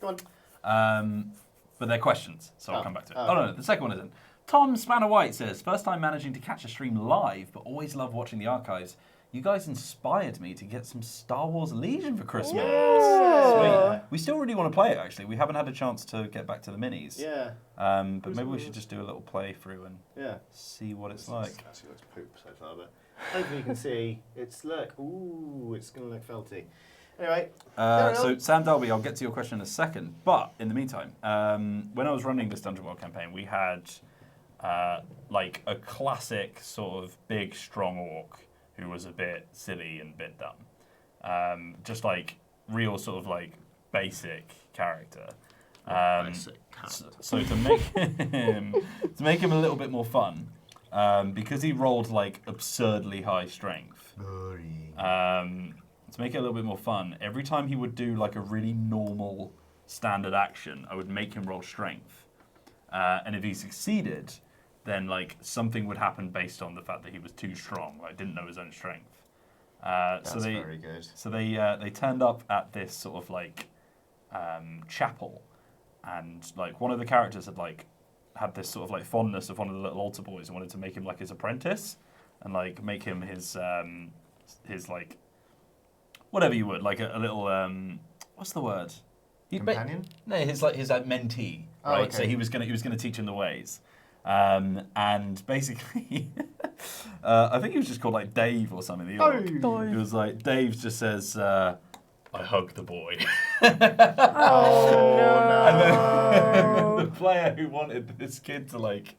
Go on. But they're questions, so I'll Oh. come back to it. Oh, Oh, no, okay. no, the second one isn't. Tom Spanner White says, first time managing to catch a stream live, but always love watching the archives. You guys inspired me to get some Star Wars Legion for Christmas. Ooh. Sweet. We still really want to play it, actually. We haven't had a chance to get back to the minis. Yeah. But maybe we should just do a little playthrough and Yeah. see what it's like. Actually looks poop so far, but hopefully you can see it's ooh, it's going to look felty. Anyway, So Sam Dalby, I'll get to your question in a second. But in the meantime, when I was running this Dungeon World campaign, we had like a classic sort of big, strong orc who was a bit silly and a bit dumb. Just like real sort of like basic character. So to make him a little bit more fun, because he rolled like absurdly high strength. To make it a little bit more fun, every time he would do like a really normal standard action, I would make him roll strength. And if he succeeded, then like something would happen based on the fact that he was too strong, like didn't know his own strength. That's very good. So they turned up at this sort of like chapel, and like one of the characters had this sort of like fondness of one of the little altar boys and wanted to make him like his apprentice and like make him his like whatever you would, like a little what's the word? Companion? No, his mentee, right? okay. So he was gonna teach him the ways. And basically, I think he was just called like Dave or something. The orc. It was like Dave just says, "I hug the boy." Oh, no. And then the player who wanted this kid to like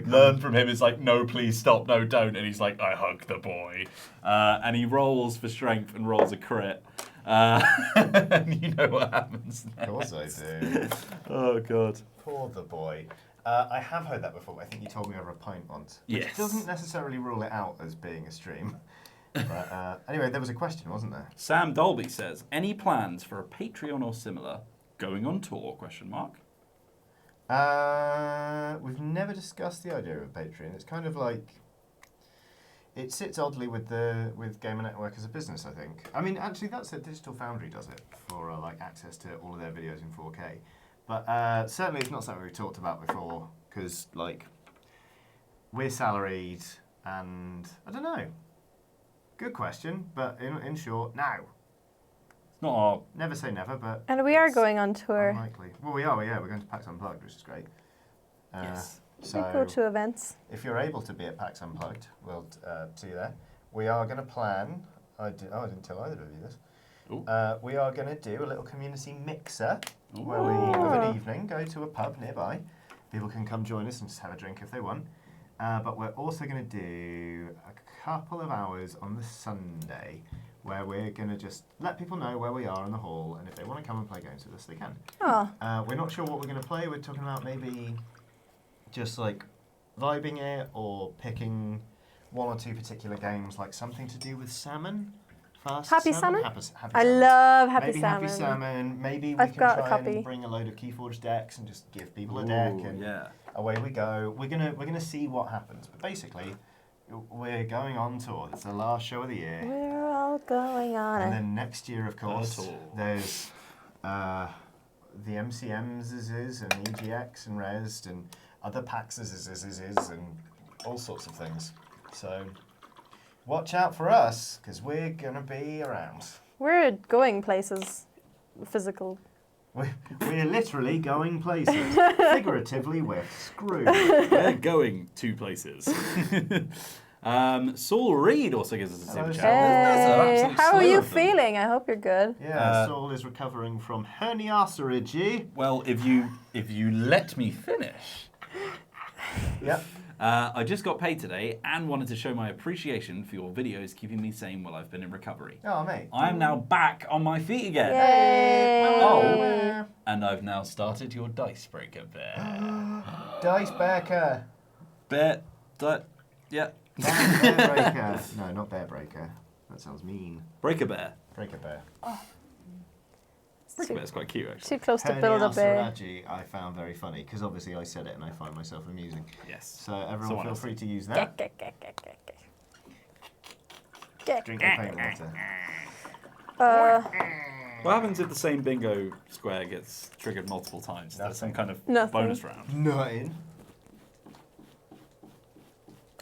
learn from him is like, "No, please stop, no, don't." And he's like, "I hug the boy," and he rolls for strength and rolls a crit. And you know what happens next. Of course I do. Oh god. Poor the boy. I have heard that before, but I think you told me over a pint once. Which Yes. doesn't necessarily rule it out as being a stream. But anyway, there was a question, wasn't there? Sam Dolby says, any plans for a Patreon or similar going on tour, question mark? We've never discussed the idea of Patreon. It's kind of like, it sits oddly with Gamer Network as a business, I think. I mean, actually, that's it. Digital Foundry does it for like access to all of their videos in 4K. But certainly it's not something we've talked about before, because like, we're salaried, and I don't know. Good question, but in short, no. Not our. Never say never, but And we are it's going on tour. unlikely. Well, we are. Yeah, we're going to PAX Unplugged, which is great. Yes. We So go to events. if you're able to be at PAX Unplugged, we'll see you there. We are going to plan. I didn't tell either of you this. We are going to do a little community mixer where we, of an evening, go to a pub nearby. People can come join us and just have a drink if they want. But we're also going to do a couple of hours on the Sunday where we're going to just let people know where we are in the hall, and if they want to come and play games with us, they can. Oh. We're not sure what we're going to play. We're talking about maybe just like vibing it or picking one or two particular games, like something to do with salmon. Fast Happy salmon? Happy I salmon. love Happy Maybe Salmon. Happy Salmon. Maybe we I've can got a try copy. and bring a load of Keyforge decks and just give people a deck, and Yeah. away we go. We're gonna see what happens. But basically, we're going on tour. It's the last show of the year, We're all going on and it. then next year, of course, tour. there's the MCMs and EGX and Resd and other PAXs and all sorts of things. So watch out for us, because we're gonna be around. We're going places. Physical. We're literally going places. Figuratively, we're screwed. We're going to places. Saul Reed also gives us a Hello, super Saul. chat. There's an Hey, absolute how are slew you of them. feeling? I hope you're good. Yeah, Saul is recovering from herniasaurology. Well, if you let me finish. Yep. I just got paid today and wanted to show my appreciation for your videos keeping me sane while I've been in recovery. Oh, mate. I am now back on my feet again. Yay! Oh. And I've now started your Dicebreaker bear. Dicepainter. Bear, yeah. Bear breaker. No, not bear breaker. That sounds mean. Breaker bear. Breaker bear. Breaker bear's quite cute actually. Too close to build up there. Herniasaurology I found very funny, because obviously I said it and I find myself amusing. Yes. So everyone Someone feel else. free to use that. Drink the paint water. What happens if the same bingo square gets triggered multiple times? There's some kind of Nothing. bonus round. Nothing.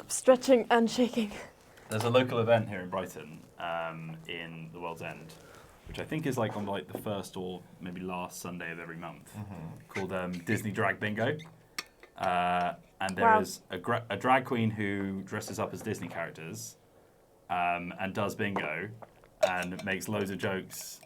Stretching and shaking. There's a local event here in Brighton, in the World's End, which I think is like on like the first or maybe last Sunday of every month, called Disney Drag Bingo. And there is a drag queen who dresses up as Disney characters and does bingo and makes loads of jokes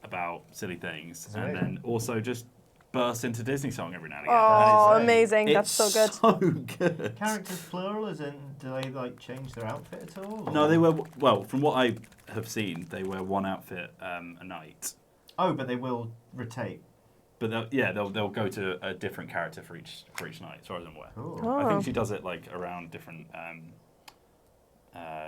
about silly things, and then also just bursts into Disney song every now and again. Oh, And amazing. It's That's so good. so good. Characters plural, as in, do they like change their outfit at all? No, or- they wear, well, from what I have seen, they wear one outfit a night. Oh, but they will rotate. But they'll go to a different character for each night, as far as I'm aware. Cool. Oh. I think she does it like around different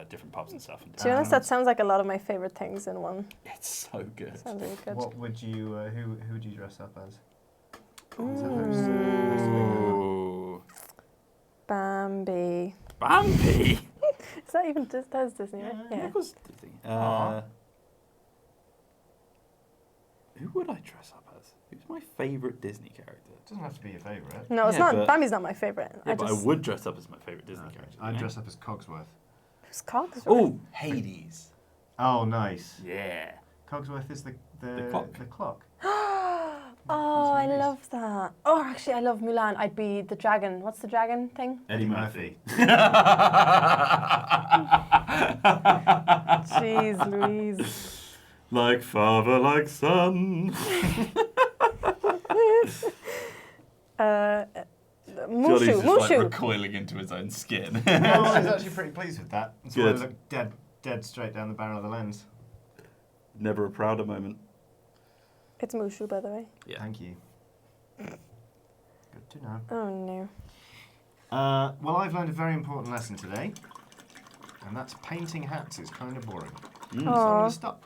different pubs and stuff. To be honest, that sounds like a lot of my favorite things in one. It's so good. Sounds really good. What would you? Who would you dress up as? Ooh. Bambi. Bambi. Is that even that is Disney, right? Yeah. Yeah. What was Disney? Who would I dress up as? Who's my favourite Disney character? Doesn't have to be your favourite. No, it's Yeah, not. but- Bambi's not my favorite. Yeah, but I would dress up as my favourite Disney character. I'd dress up as Cogsworth. Who's Cogsworth? Oh, Hades. Oh, nice. Yeah. Cogsworth is the clock. The clock. Oh, I love that. Oh, actually, I love Mulan. I'd be the dragon. What's the dragon thing? Eddie Murphy. Jeez Louise. Like father, like son. Mushu. Johnny's just like Mushu. recoiling into his own skin. Oh, I was actually pretty pleased with that. That's why I Good. looked dead straight down the barrel of the lens. Never a prouder moment. It's Mushu, by the way. Yeah. Thank you. Good to know. Oh no. Well, I've learned a very important lesson today, and that's painting hats is kind of boring. So I'm going Aw. to stop.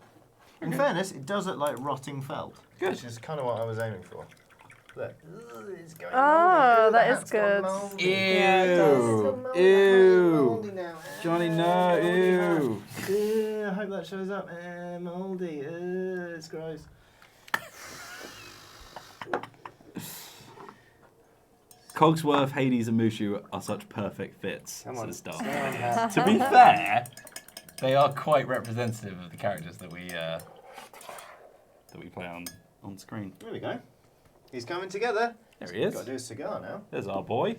In fairness, it does look like rotting felt, Good. which is kind of what I was aiming for. Look, it's going Oh, moldy. that The is hat's gone good. moldy. Yeah, it does. Moldy now. Johnny, no, ew. Ew, I hope that shows up. Moldy. It's gross. Cogsworth, Hades, and Mushu are such perfect fits. Come on. Says Dark. Come on, Hat. To be fair, they are quite representative of the characters that we that we play on screen. There we go. He's coming together. There he is. Got to do a cigar now. There's our boy.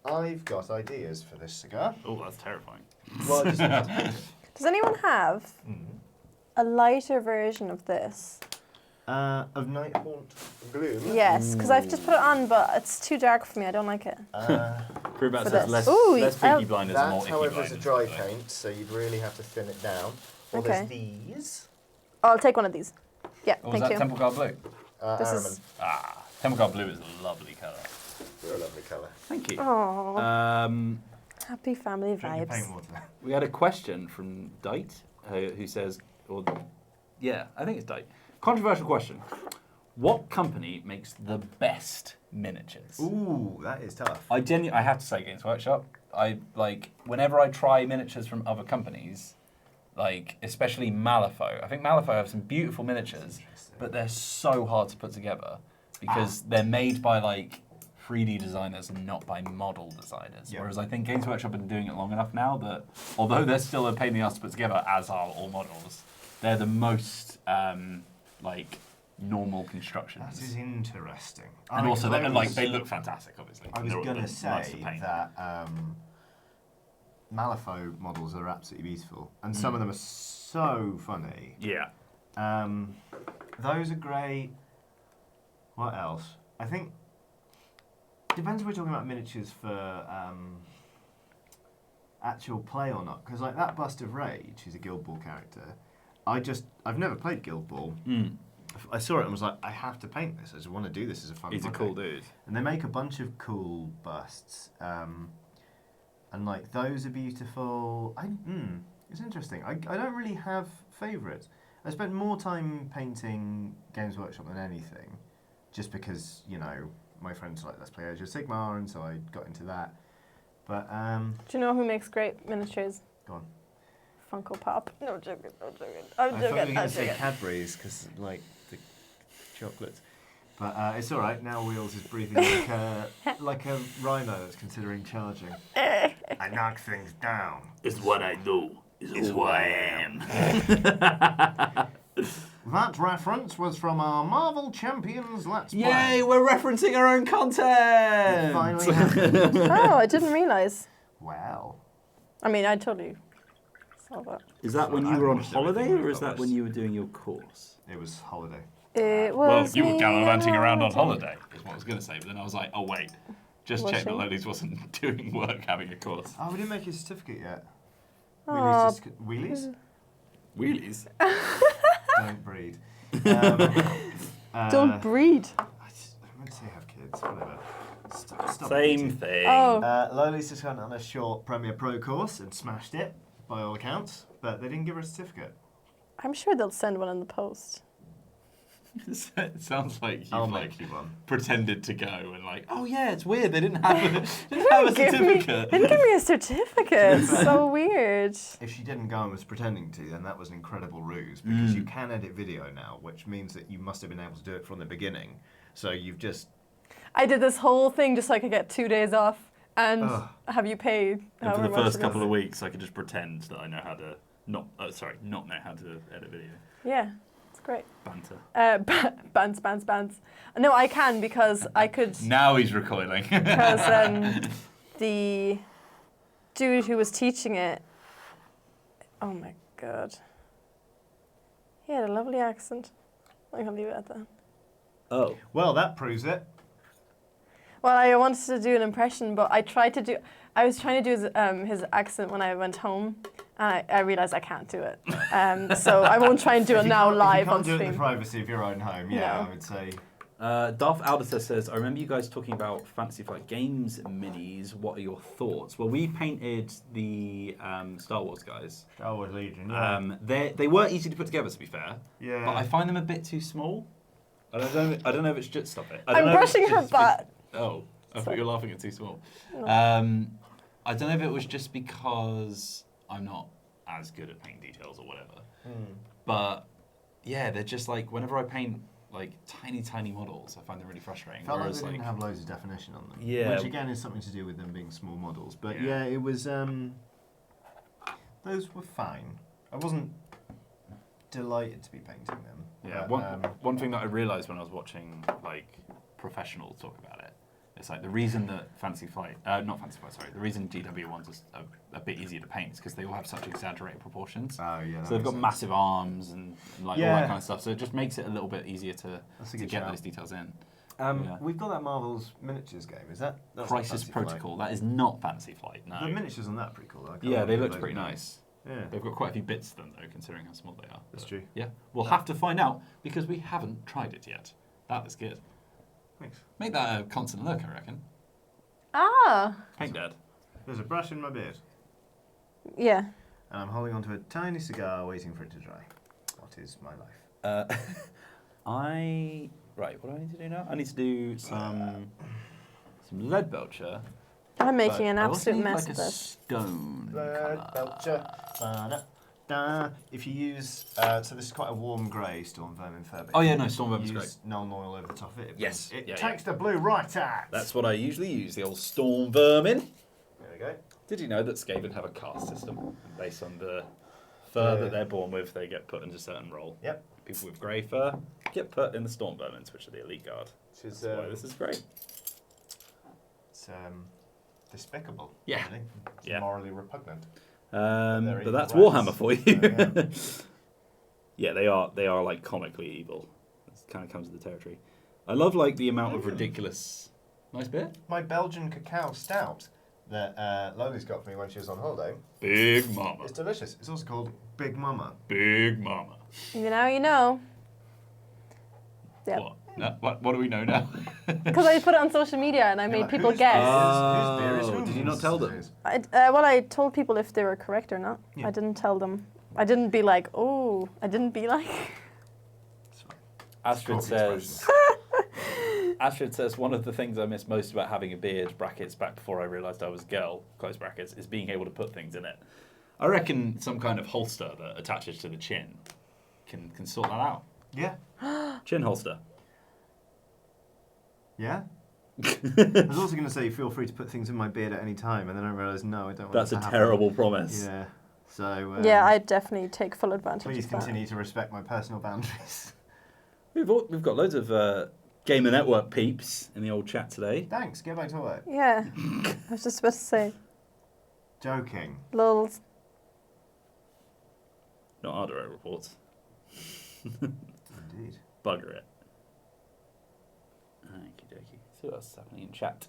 I've got ideas for this cigar. Oh, that's terrifying. Well, just Does anyone have a lighter version of this? of Nighthaunt Gloom. Yes, because I've just put it on, but it's too dark for me. I don't like it. Crewbat For says this. less, Ooh, less peaky blinders and more That, icky however, is a blinders. dry paint, so you'd really have to thin it down. Or there's Okay. these. I'll take one of these. Yeah, Oh, was thank that you. Temple Guard Blue? This Araman. is- Temple Guard Blue is a lovely colour. They're a lovely colour. Thank you. Oh, happy family Drink your vibes. paint water. We had a question from Dite, who says, I think it's Dite. Controversial question. What company makes the best miniatures? Ooh, that is tough. I have to say Games Workshop. Whenever I try miniatures from other companies, especially Malifaux. I think Malifaux have some beautiful miniatures, but they're so hard to put together because they're made by 3D designers and not by model designers. Yep. Whereas I think Games Workshop have been doing it long enough now that although they're still a pain in the ass to put together, as are all models, they're the most normal constructions. That is interesting. And also, they look fantastic, obviously. I was They're going to nice say paint. that Malifaux models are absolutely beautiful, and some of them are so funny. Yeah. Those are great. What else? I think depends if we're talking about miniatures for actual play or not. Because that Bust of Rage, who's a Guildball character, I've never played Guildball. I saw it and was like, I have to paint this. I just want to do this as a fun He's a project. cool dude. And they make a bunch of cool busts. And those are beautiful. It's interesting. I don't really have favourites. I spent more time painting Games Workshop than anything, just because my friends let's play Age of Sigmar, and so I got into that. But Do you know who makes great miniatures? go on. Funko Pop. No, joking. I'm I thought you joking. were I'm going to say joking. Cadbury's because the chocolates. But it's all right. Now Wheels is breathing like a rhino that's considering charging. I knock things down. It's what I do. It's who I am. That reference was from our Marvel Champions Let's Play. Yay, we're referencing our own It content! finally happened. Oh, I didn't realise. Well, I mean, I totally saw that. Is that when I you were on watched holiday, everything or is that published. when you were doing your course? it was holiday. It Well, was you were me gallivanting around on holiday. holiday, is what I was going to say, but then I was like, oh wait, just Was check that she? Lolies wasn't doing work having a course. Oh, we didn't make his certificate yet. Aw. Wheelies? Wheelies? Don't breed. Don't breed. I meant to say have kids, whatever. Stop Same breeding. thing. Oh. Loli's just went on a short Premiere Pro course and smashed it, by all accounts, but they didn't give her a certificate. I'm sure they'll send one in the post. It sounds like I'll you've make you one. pretended to go and oh yeah, it's weird, they didn't have a certificate. They didn't give me a certificate. So weird. If she didn't go and was pretending to, then that was an incredible ruse, because you can edit video now, which means that you must have been able to do it from the beginning. So you've just... I did this whole thing just so I could get 2 days off and Ugh. have you paid And for however the much first it couple is. of weeks, I could just pretend that I know how to not know how to edit video. Yeah, it's great. Banter. Bands. No, I can because I could... Now he's recoiling. Because the dude who was teaching it, oh my god, he had a lovely accent. I can leave it at that. Oh. Well, that proves it. Well, I wanted to do an impression, but I was trying to do his accent when I went home, and I realised I can't do it. So I won't try and do it now live on If you can't do it in stream. the privacy of your own home, yeah, No. I would say... Darth Aldister says, I remember you guys talking about Fantasy Flight Games minis. What are your thoughts? Well, we painted the Star Wars guys. Star Wars Legion, yeah. They were easy to put together, to be fair. Yeah. But I find them a bit too small. I don't know if it's just... Stop it. I I'm don't know if brushing it's her just- butt. Oh, I thought Sorry. you were laughing at too small. No. I don't know if it was just because I'm not as good at paint details or whatever. But yeah, they're just whenever I paint tiny models, I find them really frustrating. Felt like Whereas they didn't have loads of definition on them. Yeah. Which again is something to do with them being small models. But Yeah. yeah, it was... those were fine. I wasn't delighted to be painting them. Yeah, But, one thing that I realised when I was watching like professionals talk about it, it's like the reason that the reason GW ones are a bit easier to paint is because they all have such exaggerated proportions. Oh yeah. So they've got massive arms and like all that kind of stuff. So it just makes it a little bit easier to get those details in. We've got that Marvel's miniatures game. Is that's Crisis Protocol? That is not Fantasy Flight. No. The miniatures on that are pretty cool. Though. Yeah, they looked pretty nice. Yeah. They've got quite a few bits to them though, considering how small they are. That's true. Yeah, we'll have to find out because we haven't tried it yet. That is good. Thanks. Make that a constant look, I reckon. Ah. Paint Dad. There's a brush in my beard. Yeah. And I'm holding onto a tiny cigar waiting for it to dry. What is my life? Right, what do I need to do now? I need to do some lead belcher. I'm making an I also absolute need, mess like of a this. stone Lead colour. belcher. Da. If you use, so this is quite a warm grey Storm Vermin fur. Oh yeah, no, Storm Vermin's great. Use Nuln oil over the top of it. Yes, It yeah, takes the blue right out. That's what I usually use, the old Storm Vermin. There we go. Did you know that Skaven have a caste system? And based on the fur that they're born with, they get put into a certain role. Yep. People with grey fur get put in the Storm Vermins, which are the elite guard. Which is, That's why this is great. It's despicable. Yeah. Really. It's Yeah. morally repugnant. But that's evil Warhammer rats. for you. Yeah. Yeah, they are like comically evil. It kind of comes with the territory. I love like the amount of ridiculous. Nice beer. My Belgian cacao stout that Loli's got for me when she was on holiday. Big Mama. It's delicious. It's also called Big Mama. Big Mama. You know. Yeah. What? No, what do we know now? Because I put it on social media and I You're made like, people whose guess. Whose beer is Oh, whose? did you not tell them? Well, I told people if they were correct or not. Yeah. I didn't tell them. I didn't be like, oh. I didn't be like. It's fine. Astrid Scorpion says. Astrid says one of the things I miss most about having a beard (brackets back before I realised I was a girl) close brackets is being able to put things in it. I reckon some kind of holster that attaches to the chin can sort that out. Yeah. Chin holster. Yeah. I was also going to say feel free to put things in my beard at any time, and then I realised no, I don't want That's it a to happen. terrible promise. Yeah. So. Yeah, I definitely take full advantage Please of that. continue to respect my personal boundaries. We've got loads of Gamer Network peeps in the old chat today. Thanks. Get back to work. Yeah. I was just supposed to say. Joking. Lols. Not our direct reports. Indeed. Bugger it. Okie dokie. See what's happening in chat.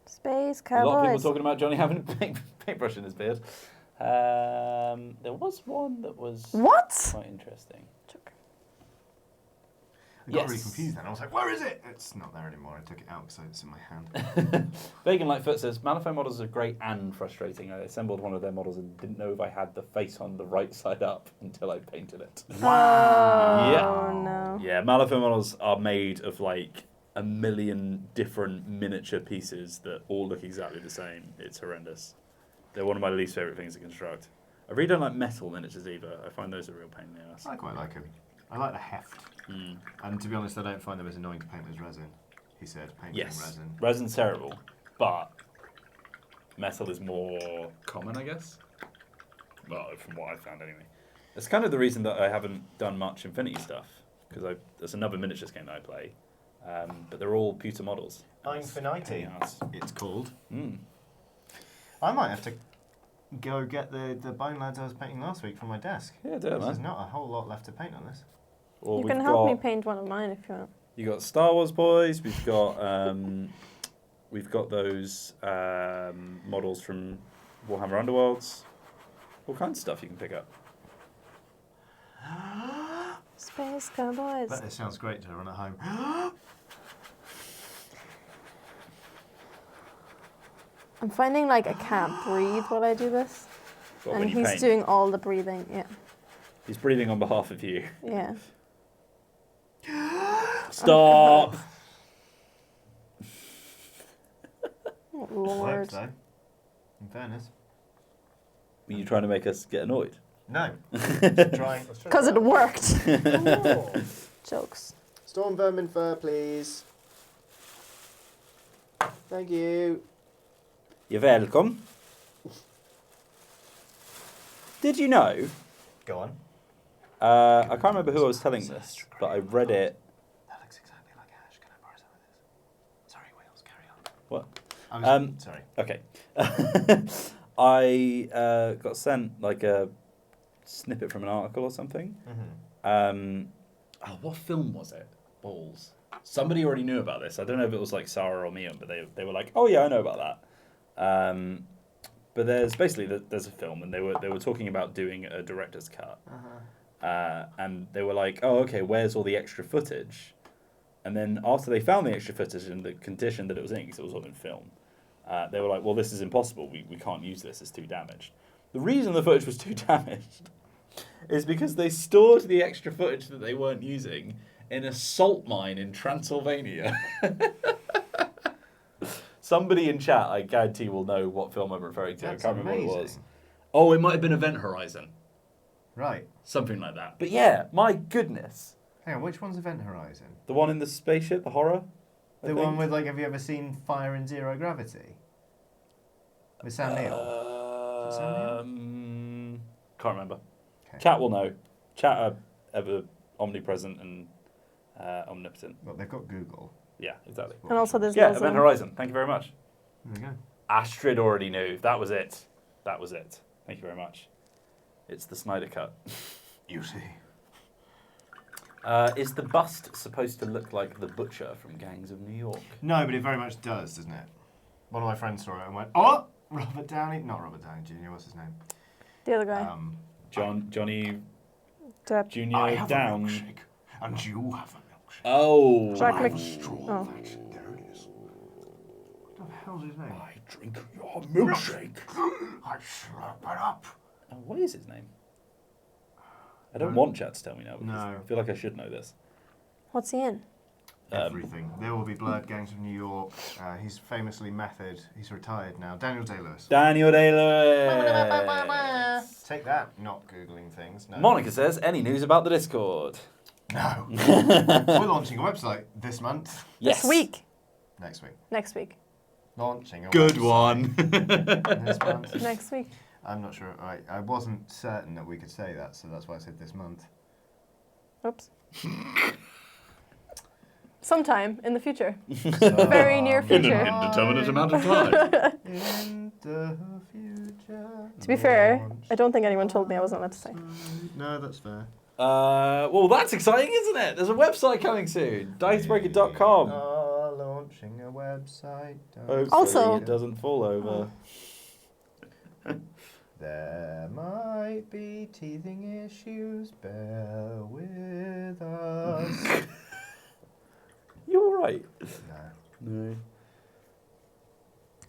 Space A lot of people Cowboys. talking about Johnny having a paintbrush in his beard. There was one that was What? quite interesting. I got Yes. really confused then. I was like, where is it? It's not there anymore. I took it out because it's in my hand. Bacon Lightfoot says, Malifaux models are great and frustrating. I assembled one of their models and didn't know if I had the face on the right side up until I painted it. Wow. Yeah. Oh, no. Yeah, Malifaux models are made of like a million different miniature pieces that all look exactly the same. It's horrendous. They're one of my least favourite things to construct. I really don't like metal miniatures either. I find those a real pain in the ass. I quite like them. I like the heft. And to be honest, I don't find them as annoying to paint as resin. He said, painting Yes, resin. resin's terrible, but metal is more common, I guess. Well, from what I've found anyway. It's kind of the reason that I haven't done much Infinity stuff, because there's another miniatures game that I play, but they're all pewter models. Infinity, it's called. Mm. I might have to go get the bone lads I was painting last week from my desk. Yeah, do it, There's man. not a whole lot left to paint on this. Or You we've can help me got- paint one of mine if you want. You got Star Wars boys. We've got those models from Warhammer Underworlds. All kinds of stuff you can pick up. Space Cowboys. But it sounds great to run at home. I'm finding like I can't breathe while I do this. What, And when you he's paint? doing all the breathing. Yeah. He's breathing on behalf of you. Yeah. Stop. Oh, It Lord. works though. In fairness. Were you trying to make us get annoyed? No. Let's try. Because it worked. Oh. Jokes. Storm vermin fur, please. Thank you. You're welcome. Did you know? Go on. I can't remember who I was telling this, but I read it. That looks exactly like Ash. Can I borrow some of this? Sorry, Wheels, carry on. What? Sorry. Okay. I got sent like a snippet from an article or something. What film was it? Balls. Somebody already knew about this. I don't know if it was like Sarah or Mian, but they were like, oh yeah, I know about that. But there's a film, and they were talking about doing a director's cut. And they were like, oh, okay, where's all the extra footage? And then after they found the extra footage and the condition that it was in, because it was all in film, they were like, well, this is impossible. We can't use this. It's too damaged. The reason the footage was too damaged is because they stored the extra footage that they weren't using in a salt mine in Transylvania. Somebody in chat, I guarantee, will know what film I'm referring to. That's I can't remember what it was. amazing. Oh, it might have been Event Horizon. Right. Something like that. But yeah, my goodness. Hang on, which one's Event Horizon? The one in the spaceship, the horror? I The think? one with, like, have you ever seen Fire in Zero Gravity? With Sam Neill? Is it Sam Neill? Can't remember. Okay. Chat will know. Chat are ever omnipresent and omnipotent. Well, they've got Google. Yeah, exactly. And also there's Yeah, loads Event of Horizon. Thank you very much. There we go. Astrid already knew. That was it. That was it. Thank you very much. It's the Snyder Cut. You see. Is the bust supposed to look like the Butcher from Gangs of New York? No, but it very much does, doesn't it? One of my friends saw it and went, oh, Robert Downey. Not Robert Downey Jr., what's his name? the other guy. Johnny Depp. Jr. I have Down. a milkshake, and you have a milkshake. Oh. Jack I Mc- have a straw oh. that. There it is. What the hell's his name? I drink your milkshake. I slurp it up. Oh, what is his name? I don't No. want chat to tell me now. Because No. I feel like I should know this. What's he in? Everything. There Will Be Blood, Gangs of New York. He's famously Method. He's retired now. Daniel Day-Lewis. Daniel Day-Lewis. Take that, not Googling things. No. Monica says, any news about the Discord? No. We're launching a website this month. Yes. This week. Next week. Next week. Launching a Good website one. this month. Next week. I'm not sure. I wasn't certain that we could say that, so that's why I said this month. Oops. Sometime in the future. So, Very near future. In an indeterminate amount of time. In the future. To be fair, I don't think anyone told me I wasn't allowed to say. No, that's fair. Well, that's exciting, isn't it? There's a website coming soon. Dicebreaker.com. Launching a website. Hopefully Also- it doesn't fall over. There might be teething issues. Bear with us. You all right? No, No.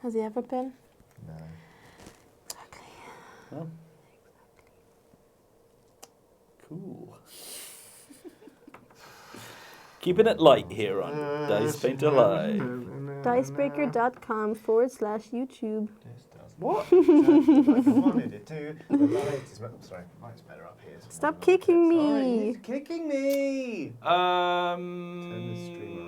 Has he ever been? no. Oh. Cool. Keeping it light here on Dicepainter Live. Dicebreaker.com/YouTube. This does What? exactly like I wanted it to. The light is sorry, light's better up here. It's Stop more kicking like it. Sorry, me. he's kicking me. Turn the stream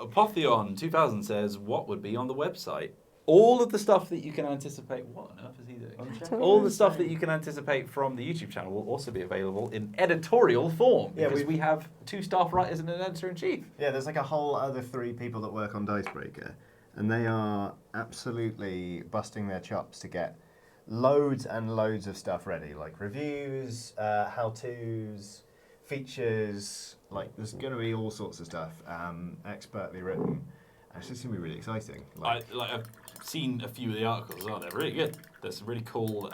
Apotheon 2000 says, what would be on the website? All of the stuff that you can anticipate. What on earth is he doing? All the stuff that you can anticipate from the YouTube channel will also be available in editorial form. Yeah, Because we have 2 staff writers and an editor-in-chief. Yeah, there's like a whole other 3 people that work on Dicebreaker, and they are absolutely busting their chops to get loads and loads of stuff ready, like reviews, how-tos, features. Like, there's going to be all sorts of stuff, expertly written. And it's just going to be really exciting. I've seen a few of the articles. Oh, they're really good. There's some really cool.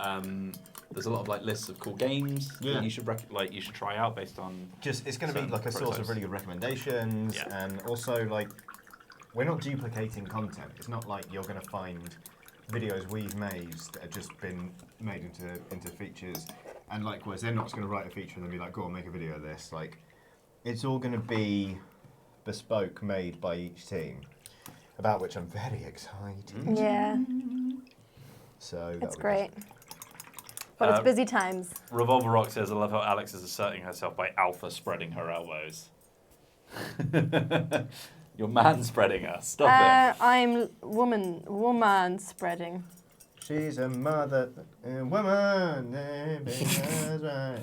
There's a lot of like lists of cool games that you should you should try out based on. Just it's going to be certain like a source of prototypes. really good recommendations, Yeah. and also like we're not duplicating content. It's not like you're going to find videos we've made that have just been made into features, and likewise they're not just going to write a feature and then be like, go on, make a video of this. Like, it's all going to be bespoke, made by each team, about which I'm very excited. Yeah, So it's that'll be great. But it's busy times. Revolver Rock says, I love how Alex is asserting herself by alpha spreading her elbows. You're man spreading us. Stop it. I'm woman spreading. She's a mother, a woman. That's right.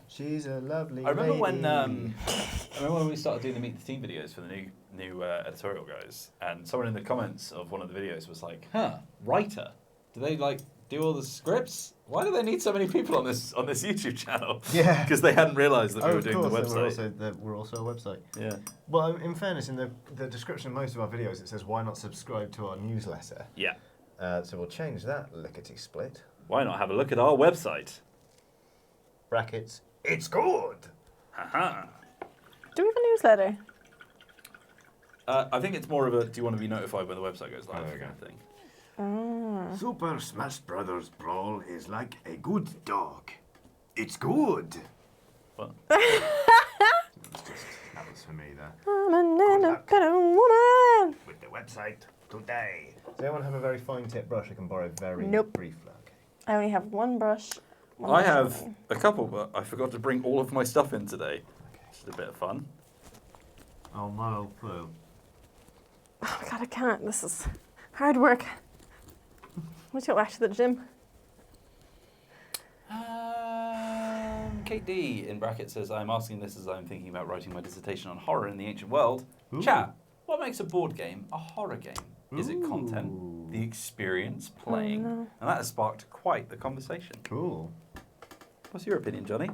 She's a lovely I remember lady. when we started doing the Meet the Team videos for the new editorial guys, and someone in the comments of one of the videos was like, writer? Do they like do all the scripts? Why do they need so many people on this YouTube channel? Yeah. Because they hadn't realised that we were doing the We're website. we're also a website. Yeah. Well, in fairness, in the description of most of our videos, it says, why not subscribe to our newsletter? Yeah. So we'll change that lickety-split. Why not have a look at our website? Brackets, it's good! Haha. Do we have a newsletter? I think it's more of a, do you want to be notified when the website goes live Oh, there we kind go. of thing. Super Smash Brothers Brawl is like a good dog. It's good! What? That was for me there. I'm an Good luck. independent woman. With the website today. Does anyone have a very fine tip brush I can borrow very Nope. briefly? Okay. I only have one brush. one I brush have only. a couple, but I forgot to bring all of my stuff in today. Which is a bit of fun. Oh, no, Pooh. Oh my god, I can't. This is hard work. Let's go back to the gym. Kate D in brackets says, I'm asking this as I'm thinking about writing my dissertation on horror in the ancient world. Ooh. Chat, what makes a board game a horror game? Is it content, Ooh. the experience playing? Oh, no. And that has sparked quite the conversation. Cool. What's your opinion, Johnny?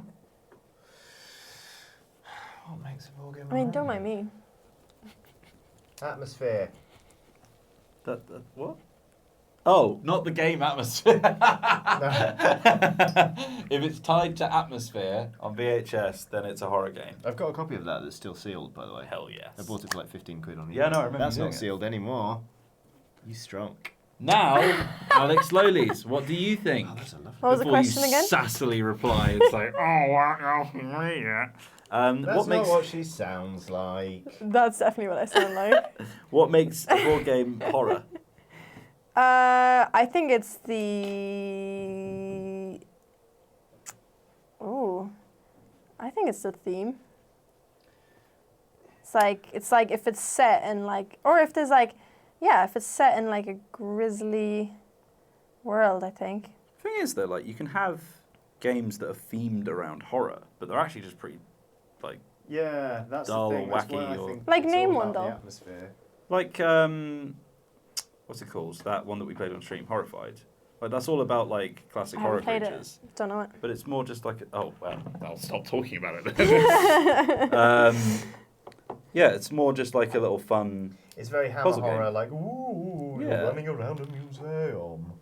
What makes a ball game? I mean, don't mind me. Atmosphere. That what? Oh, not the game atmosphere. If it's tied to atmosphere on VHS, then it's a horror game. I've got a copy of that that's still sealed, by the way. Hell yes. I bought it for like 15 quid on eBay. Yeah, no, I remember That's you not doing it. sealed anymore. You strong. Now, Alex Lowleys, what do you think? Oh, that's a lovely. What was the Before question you again? sassily reply, it's like, oh, what else is me yet? That's What makes not what she sounds like. That's definitely what I sound like. what makes a board game horror? I think it's the. Oh, I think it's the theme. It's like if it's set in like, or if there's like, yeah, if it's set in like a grisly world, I think. Thing is, though, like you can have games that are themed around horror, but they're actually just pretty, like, Yeah, that's Dull the thing. or That's why wacky I or- think Like, it's name all one, about the though. atmosphere. like what's it called? That one that we played on stream, Horrified. Like that's all about like classic I horror haven't played creatures. it. Don't know it. But it's more just like, oh, well, I'll stop talking about it. Yeah, it's more just like a little fun. It's very hammer Puzzle horror, game. like, ooh, Yeah. you're running around a museum.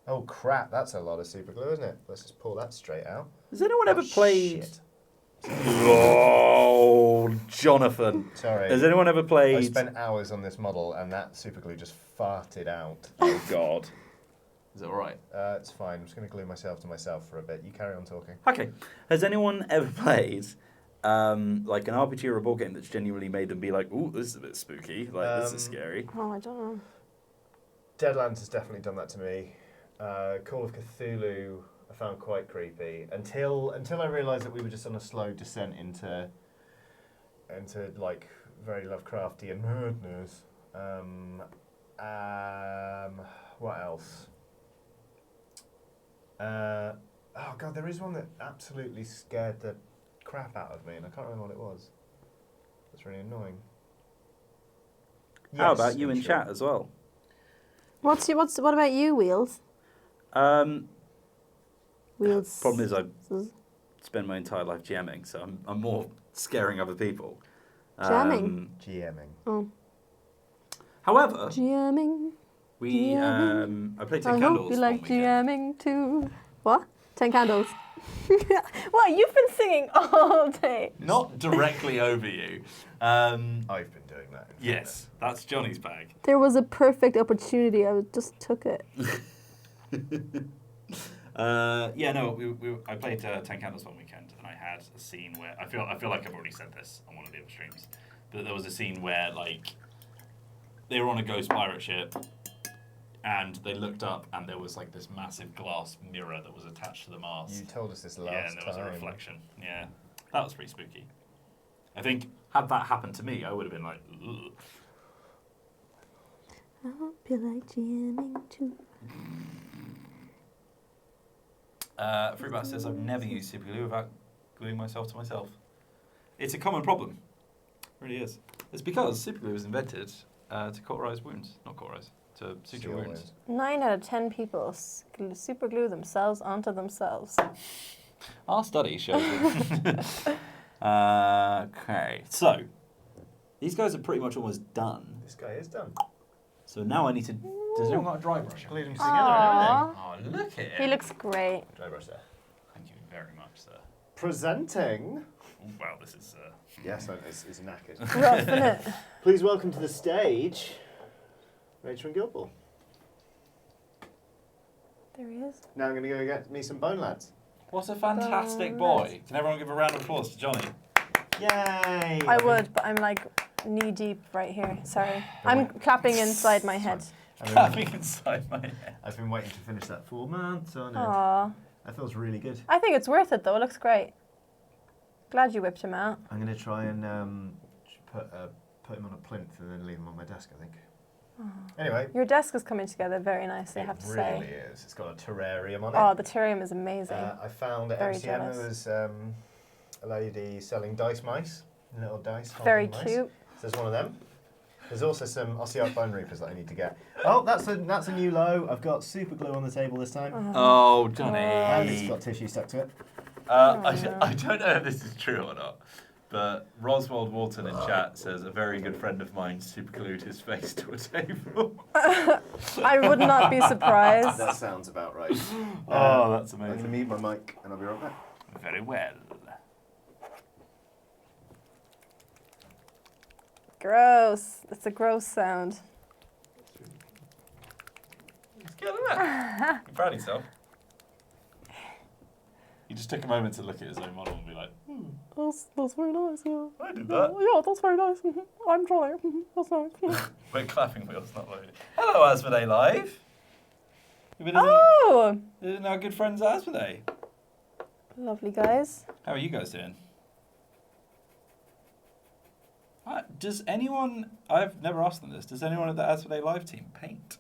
Oh crap, that's a lot of super glue, isn't it? Let's just pull that straight out. Has anyone ever Oh, played? shit. Oh, Jonathan. Sorry. Has anyone ever I played? spent hours on this model and that super glue just farted out. Oh God. Is it all right? It's fine. I'm just going to glue myself to myself for a bit. You carry on talking. Okay. Has anyone ever played like an RPG or a board game that's genuinely made them be like, ooh, this is a bit spooky. Like this is scary. Oh, I don't know. Deadlands has definitely done that to me. Call of Cthulhu I found quite creepy until I realised that we were just on a slow descent into like very Lovecraftian madness. What else? Oh god, there is one that absolutely scared the crap out of me, and I can't remember what it was. That's really annoying. How Yes, about you in sure. chat as well? What about you, Wheels? Wheels. Problem is, I spend my entire life GMing, so I'm more scaring other people. Jamming? GMing. Oh. However, GMing. we I played 10 I Candles. hope you one like weekend. GMing too. What? 10 Candles. What? You've been singing all day. Not directly over you. I've been doing that. Yes, that's Johnny's bag. There was a perfect opportunity. I just took it. Yeah, no, I played 10 Candles one weekend, and I had a scene where I feel like I've already said this on one of the other streams, but there was a scene where like they were on a ghost pirate ship, and they looked up, and there was like this massive glass mirror that was attached to the mast. You told us this last Yeah, and there was a time. reflection. Yeah, that was pretty spooky. I think had that happened to me, I would have been like, ugh. I hope you like jamming too. Fruitbat says, I've never used super glue without gluing myself to myself. It's a common problem. It really is. It's because super glue was invented to cauterize wounds. Not cauterize, to suture wounds. 9 out of 10 people super glue themselves onto themselves. Our study shows it. Okay, so these guys are pretty much almost done. This guy is done. So now I need to. Does anyone got a dry brush? Glued them together and everything. Oh, look at it. He looks great. Dry brush there. Thank you very much, sir. Presenting. Oh, wow, this is. Yes, it's knackered. Rough, innit? Please welcome to the stage, Rachel and Guildball. There he is. Now I'm going to go get me some bone lads. What a fantastic boy. Can everyone give a round of applause to Johnny? Yay! I would, but I'm like knee deep right here. Sorry. I'm clapping inside my head. Clapping inside my head. I've been waiting to finish that 4 months on it. Aww. That feels really good. I think it's worth it though. It looks great. Glad you whipped him out. I'm going to try and put him on a plinth and then leave him on my desk, I think. Anyway. Your desk is coming together very nicely, I have to say. It really is. It's got a terrarium on it. Oh, the terrarium is amazing. I found at Very MCM jealous. there was a lady selling dice mice, little dice. Very mice. cute. So there's one of them. There's also some Ossiarch Bone Reapers that I need to get. Oh, that's a new low. I've got super glue on the table this time. Oh, Johnny. And it's got tissue stuck to it. I don't know if this is true or not, but Roswald Walton in chat says a very good friend of mine superglued his face to a table. I would not be surprised. That sounds about right. Oh, that's I'm going amazing. to mute my mic and I'll be right back. Very well. Gross. That's a gross sound. It's good, isn't it? You're proud of yourself. He just took a moment to look at his own model and be like, That's very nice, yeah. I did that. Yeah, that's very nice. I'm Johnny. That's nice. We're clapping wheels, not loaded. Hello, Asmodee Live. You've been Oh! in our good friends at Asmodee. Lovely guys. How are you guys doing? Does anyone, I've never asked them this, does anyone at the Asmodee Live team paint?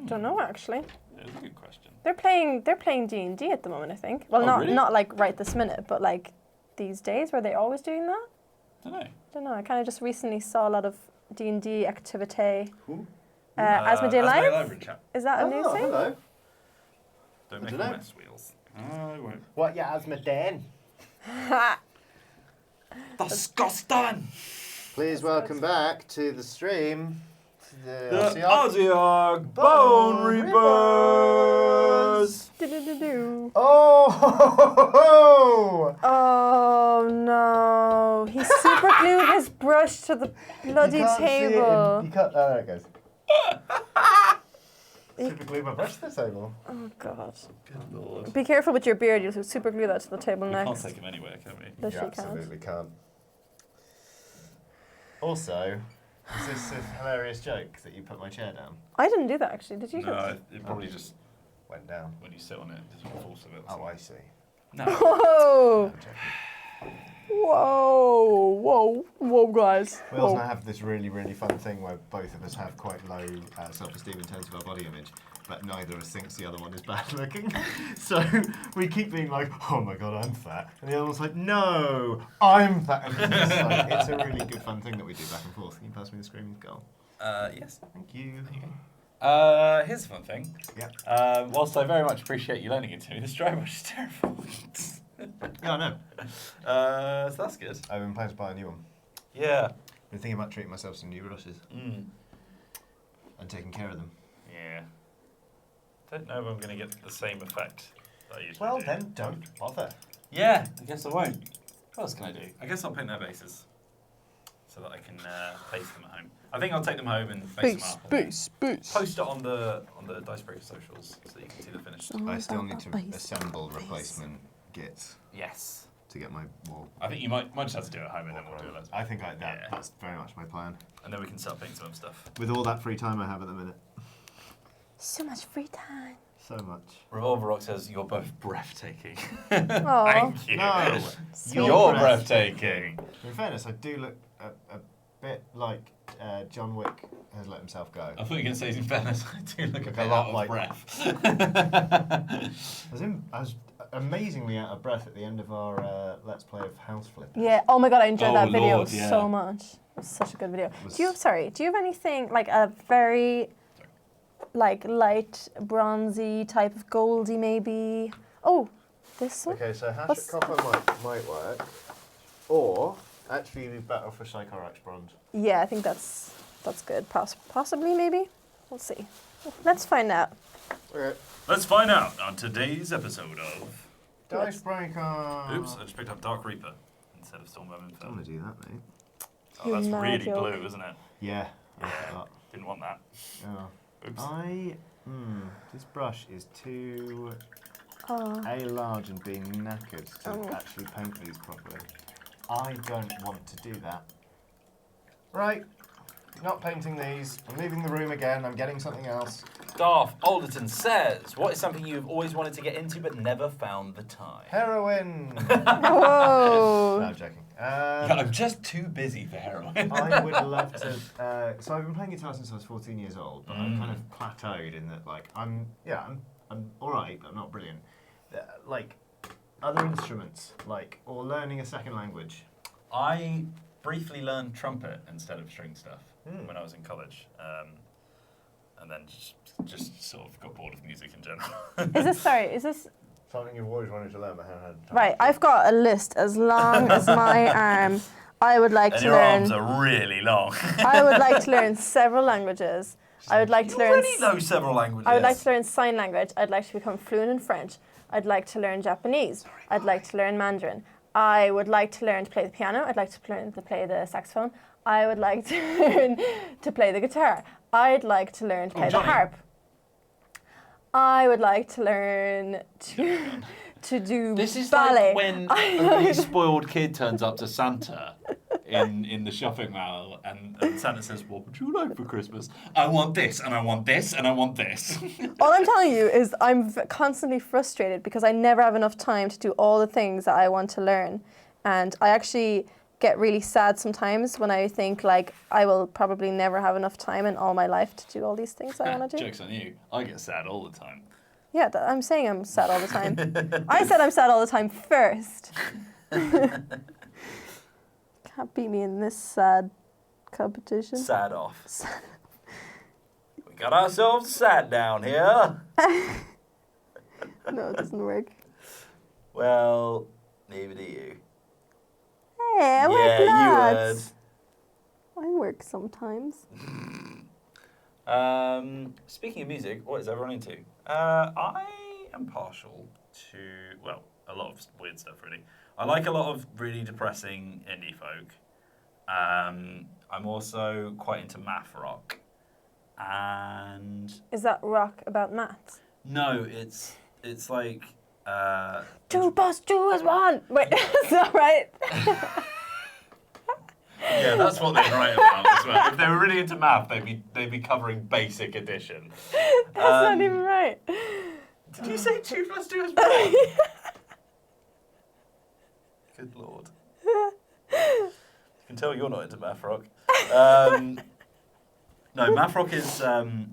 Don't know actually. That's a good question. They're playing D&D at the moment, I think. Well, Oh, really? not like right this minute, but like these days. Were they always doing that? Don't know. I kind of just recently saw a lot of D&D activity. Who? Asmodee Live? Live in chat. Is that a new thing? Hello. Don't I make a dunno. mess, wheels. I won't. What, yeah, Asmodee? Disgusting! Please welcome back to the stream. The Ossiarch Ossiarch Bone Reapers! Do-do-do-do. Oh! Oh no! He super glued his brush to the bloody table. You can't. Oh, there it goes. Super glue my brush to the table. Oh god! Good lord. Be careful with your beard. You'll super glue that to the table We next. can't take him anywhere, can we? Yes, You you can. absolutely can't. Also, is this a hilarious joke that you put my chair down? I didn't do that actually. Did you? No, it probably just, Went down. when you sit on it, just falls of it. Oh, I see. No. Whoa! I'm joking. Whoa, guys. We also have this really, really fun thing where both of us have quite low self-esteem in terms of our body image, but neither of us thinks the other one is bad looking. So we keep being like, oh my god, I'm fat. And the other one's like, no, I'm fat. And it's a really good fun thing that we do back and forth. Can you pass me the screaming skull? Yes. Thank you. Here's a fun thing. Yeah. Whilst I very much appreciate you lending it to me, this dry brush is terrible. Yeah, I know. So that's good. I've been planning to buy a new one. Yeah. Been thinking about treating myself to some new brushes Mm. and taking care of them. Yeah. Don't know if I'm going to get the same effect that I usually Well, do. then don't bother. Yeah, I guess I won't. What else can I do? I guess I'll paint their bases so that I can paste them at home. I think I'll take them home and face them up. Base. Post it on the Dicepainter socials so that you can see the finished. I still need to assemble replacement gits Yes. to get my wall. I think you might just have to do it at home and then we'll do it. I think Yeah. that's very much my plan. And then we can start painting some stuff. With all that free time I have at the minute. So much free time. So much. Revolver Rock says you're both breathtaking. Aw. Thank you. No. You're breathtaking. In fairness, I do look a bit like John Wick has let himself go. I thought you were going to say, in fairness, I do look a Look bit a lot out of like- breath. I was amazingly out of breath at the end of our Let's Play of House Flippers. Yeah. Oh my god, I enjoyed Oh, that video Lord, yeah. so much. It was such a good video. Was- Do you have anything like a very like light bronzy type of goldy maybe? Oh, this one. Okay, so What's- Hatchet Copper might work. Or, actually, you'd be better for Sycorax Bronze. Yeah, I think that's good. Possibly maybe. We'll see. Let's find out. Okay. Let's find out on today's episode of... Dicebreaker! Oops, I just picked up Dark Reaper instead of Stormvermin I don't want to do that, mate. Oh, that's You mad really joke. blue, isn't it? Yeah, look at that. Didn't want that. Oh. Oops. This brush is too Oh. A, large and being knackered to Oh. actually paint these properly. I don't want to do that. Right, not painting these. I'm leaving the room again. I'm getting something else. Darth Alderton says, what is something you've always wanted to get into but never found the time? Heroin! No, Whoa. I'm joking. I'm just too busy for heroin. I would love to. So I've been playing guitar since I was 14 years old, but I've kind of plateaued in that. Like I'm all right, but I'm not brilliant. Like other instruments, or learning a second language. I briefly learned trumpet instead of string stuff when I was in college, and then just sort of got bored of music in general. Is this Something you've always wanted to learn, but haven't had time. right? I've got a list as long as my arm. I would like And to your learn. arms are really long. I would like to learn several languages. I would like to You learn. already know several languages. I would like to learn sign language. I'd like to become fluent in French. I'd like to learn Japanese. I'd like to learn Mandarin. I would like to learn to play the piano. I'd like to learn to play the saxophone. I would like to learn to play the guitar. I'd like to learn to play the Johnny. harp. I would like to learn to do This is ballet. like when a really spoiled kid turns up to Santa in the shopping mall and Santa says, what would you like for Christmas? I want this, and I want this, and I want this. All I'm telling you is I'm constantly frustrated because I never have enough time to do all the things that I want to learn. And I actually get really sad sometimes when I think like I will probably never have enough time in all my life to do all these things I want to do. Joke's on you. I get sad all the time. Yeah, I'm saying I'm sad all the time. I said I'm sad all the time first. Can't beat me in this sad competition. Sad off. We got ourselves sad down here. No, it doesn't work. Well, neither do you. Hey, I work Yeah, lots. I work sometimes. Speaking of music, what is everyone into? I am partial to, well, a lot of weird stuff, really. I like a lot of really depressing indie folk. I'm also quite into math rock. And Is that rock about maths? no, it's like... 2 + 2 is 1. Wait, is that right? Yeah, that's what they write about as well. If they were really into math, they'd be covering Basic Edition. That's not even right. Did you say 2 + 2 is 1? Good lord. You can tell you're not into math rock. No, math rock is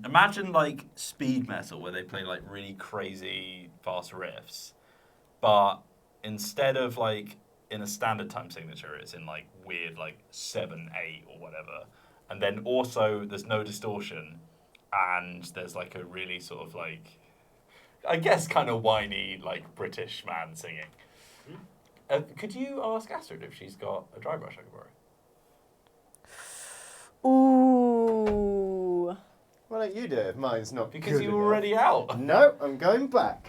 imagine like speed metal where they play like really crazy fast riffs, but instead of like in a standard time signature, it's in like weird like 7/8 or whatever, and then also there's no distortion, and there's like a really sort of like, I guess kind of whiny like British man singing. Could you ask Astrid if she's got a dry brush I could borrow? Ooh. Why don't you do it if mine's not Because good you're enough? already out. No, I'm going back.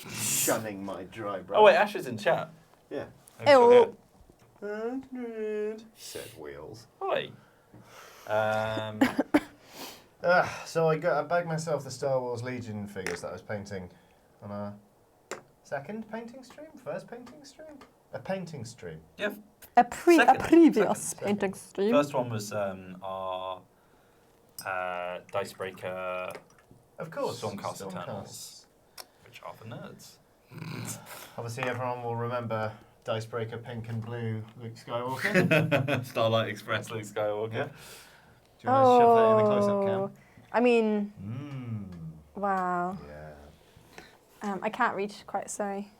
Shunning my dry brush. Oh wait, Astrid's in chat. Yeah. Thanks for Ew. that. Said Wheels. Hi. So I bagged myself the Star Wars Legion figures that I was painting on a second painting stream? First painting stream? A painting stream. Yeah. A Second. previous Second. painting stream. First one was our Dicebreaker Of course. Stormcast Stormcast. Eternals, which are for nerds. Obviously everyone will remember Dicebreaker Pink and Blue Luke Skywalker. Starlight Express Luke Skywalker. Yeah. Do you want to shove that in the close-up cam? I mean, Mmm. wow. Yeah. I can't reach quite, sorry.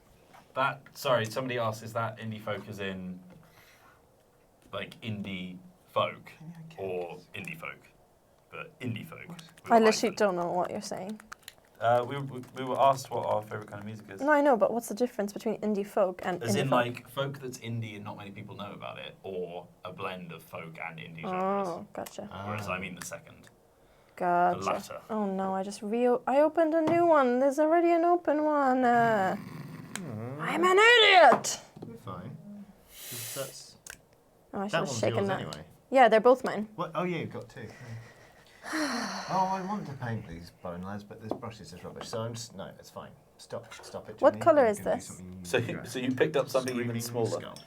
Sorry, somebody asked, is that indie folk as in, like, indie folk or indie folk? But indie folk. I literally don't know what you're saying. We were asked what our favourite kind of music is. No, I know, but what's the difference between indie folk and As indie in, folk? like, folk that's indie and not many people know about it, or a blend of folk and indie genres. Oh, gotcha. Whereas I mean the second. Gotcha. The latter. Oh no, I opened a new one. There's already an open one. I'm an idiot! You're fine. That's, Oh, I should that have one's shaken yours that. anyway. Yeah, they're both mine. What? Oh yeah, you've got two. Oh, I want to paint these bone lads, but this brush is just rubbish. So I'm just no, it's fine. Stop it. What Jenny. colour I'm is gonna do this? something So you picked up something even Screaming smaller. skull.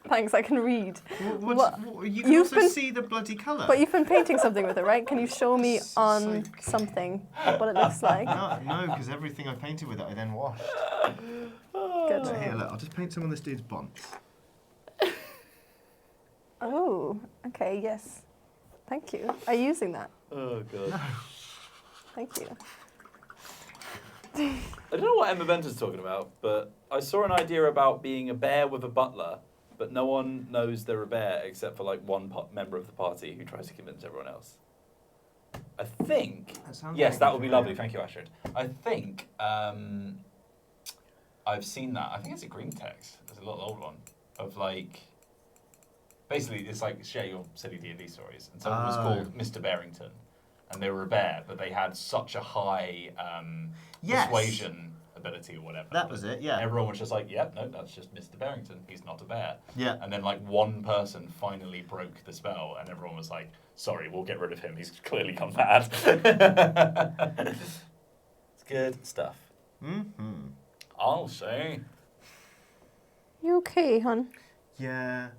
Thanks, I can read. What? You can You've also been- see the bloody colour. But you've been painting something with it, right? Can you show me It's on like- something what it looks like? No, because everything I painted with it, I then washed. Good. So here, look, I'll just paint some on this dude's bonds. Oh, okay, yes. Thank you. Are you using that? Oh god. Thank you. I don't know what Emma Benton's talking about, but I saw an idea about being a bear with a butler, but no one knows they're a bear except for like one member of the party who tries to convince everyone else. I think. That sounds Yes, like that a would be bear. lovely. Thank you, Astrid. I think I've seen that. I think it's a green text. There's a little old one of like. Basically, it's like share your silly D&D stories, and someone was called Mr. Barrington, and they were a bear, but they had such a high Yes. persuasion ability or whatever. That was it, yeah. Everyone was just like, yep, no, that's just Mr. Barrington. He's not a bear. Yeah. And then like one person finally broke the spell, and everyone was like, sorry, we'll get rid of him. He's clearly gone mad. It's good stuff. Mm-hmm. I'll say. You okay, hon? Yeah.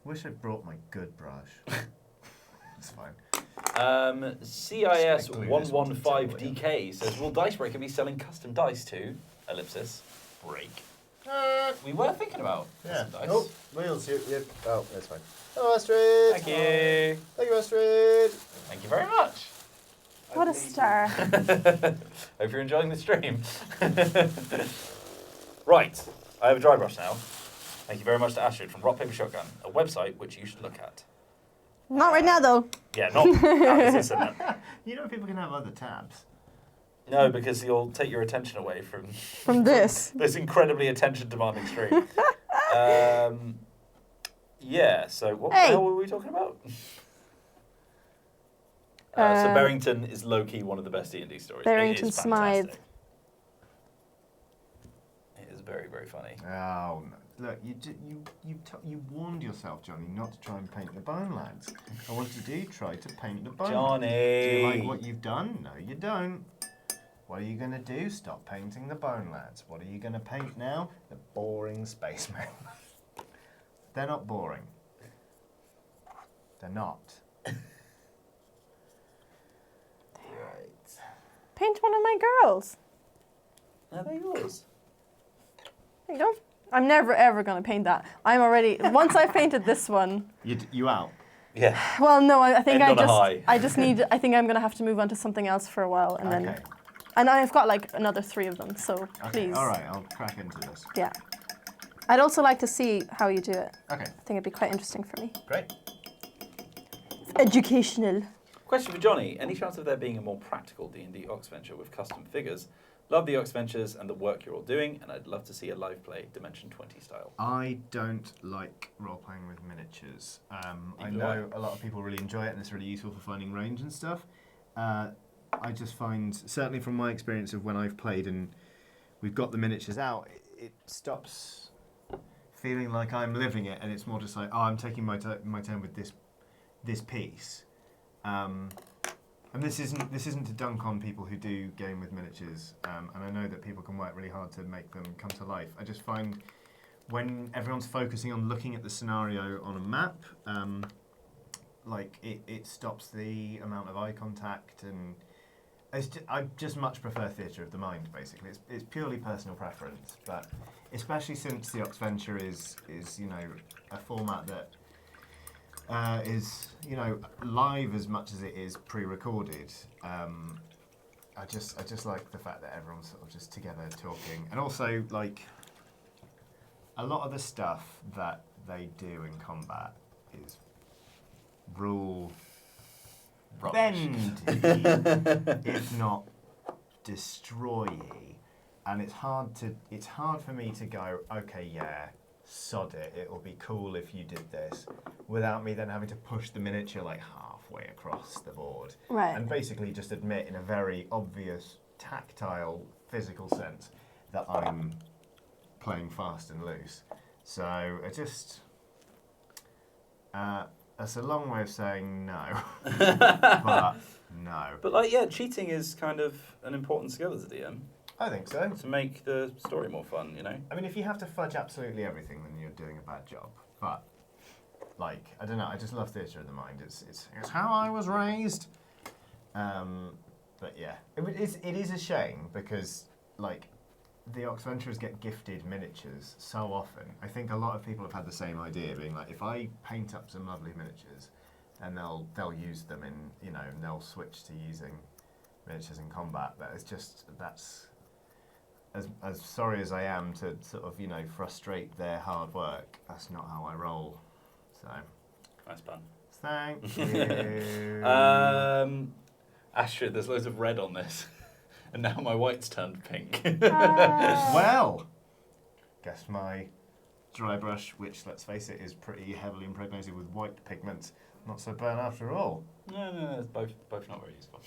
Wish I'd brought my good brush. It's fine. CIS115DK says, will Dicebreaker be selling custom dice to, ellipsis, break? We were thinking about Yeah. custom dice. Oh, wheels. Yep. Oh, that's fine. Oh, Astrid. Thank you. Thank you, Astrid. Thank you very much. What a star. Hope you're enjoying the stream. Right, I have a dry brush now. Thank you very much to Astrid from Rock Paper Shotgun, a website which you should look at. Not right now, though. Yeah, not this instant. You know people can have other tabs. No, because you'll take your attention away from From this. this incredibly attention-demanding stream. Yeah, so what the Hey. hell were we talking about? So Barrington is low-key one of the best D&D stories. Barrington It is Smythe. fantastic. It is very, very funny. Oh, no. Look, you warned yourself, Johnny, not to try and paint the bone lads. I wanted to do try to paint the bone. Johnny! Do you like what you've done? No, you don't. What are you going to do? Stop painting the bone lads. What are you going to paint now? The boring spacemen. They're not boring. They're not. Right. Paint one of my girls. Are they yours? There you go. I'm never ever gonna paint that. I'm already once I've painted this one. You out? Yeah. Well, no, I think End on a high. I think I'm gonna have to move on to something else for a while, and Okay. then, and I've got like another 3 of them. So Okay. please, All right. I'll crack into this. yeah. I'd also like to see how you do it. Okay. I think it'd be quite interesting for me. Great. It's educational. Question for Johnny. Any chance of there being a more practical D&D Ox venture with custom figures? Love the Ox ventures and the work you're all doing, and I'd love to see a live play Dimension 20 style. I don't like role-playing with miniatures. I Neither do know a lot of people really enjoy it and it's really useful for finding range and stuff. I just find, certainly from my experience of when I've played and we've got the miniatures out, it stops feeling like I'm living it, and it's more just like, oh, I'm taking my turn with this piece. And this isn't to dunk on people who do game with miniatures, and I know that people can work really hard to make them come to life. I just find when everyone's focusing on looking at the scenario on a map, like it stops the amount of eye contact, and I just much prefer theatre of the mind. Basically, it's purely personal preference, but especially since the Ox Venture is a format that is, you know, live as much as it is pre-recorded. I just like the fact that everyone's sort of just together talking, and also like a lot of the stuff that they do in combat is rule bendy, if not destroy-y, and it's hard for me to go, okay, yeah, sod it, it'll be cool if you did this, without me then having to push the miniature like halfway across the board. Right. And basically just admit in a very obvious, tactile, physical sense that I'm playing fast and loose. So it just... that's a long way of saying no. But no. But like, yeah, cheating is kind of an important skill as a DM. I think so. To make the story more fun, you know? I mean, if you have to fudge absolutely everything, then you're doing a bad job. But, like, I don't know, I just love theatre of the mind. It's how I was raised. But yeah, it is a shame because, like, the Oxventurers get gifted miniatures so often. I think a lot of people have had the same idea, being like, if I paint up some lovely miniatures, then they'll use them in, you know, and they'll switch to using miniatures in combat. That's as sorry as I am to sort of, you know, frustrate their hard work, that's not how I roll. So, Nice pun. thank you. Astrid, there's loads of red on this. And now my white's turned pink. Well, guess my dry brush, which, let's face it, is pretty heavily impregnated with white pigment, not so burnt after all. No, it's both not very useful.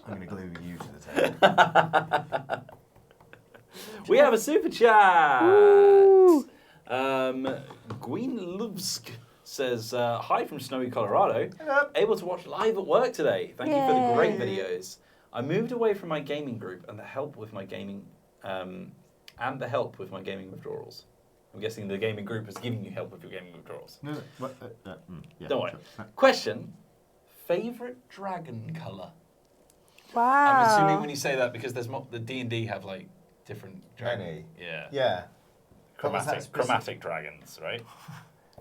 I'm going to glue you to the table. We have a super chat. Woo! Gweenlubsk says, hi from snowy Colorado. Hello. Able to watch live at work today. Thank you for the great Yay. videos. I moved away from my gaming group and the help with my gaming withdrawals. I'm guessing the gaming group is giving you help with your gaming withdrawals. No, yeah, Don't worry. sure. Question: favorite dragon color? Wow. I'm assuming when you say that because there's the D&D have like different dragons. Many. Yeah. Yeah. But was that Chromatic dragons, right?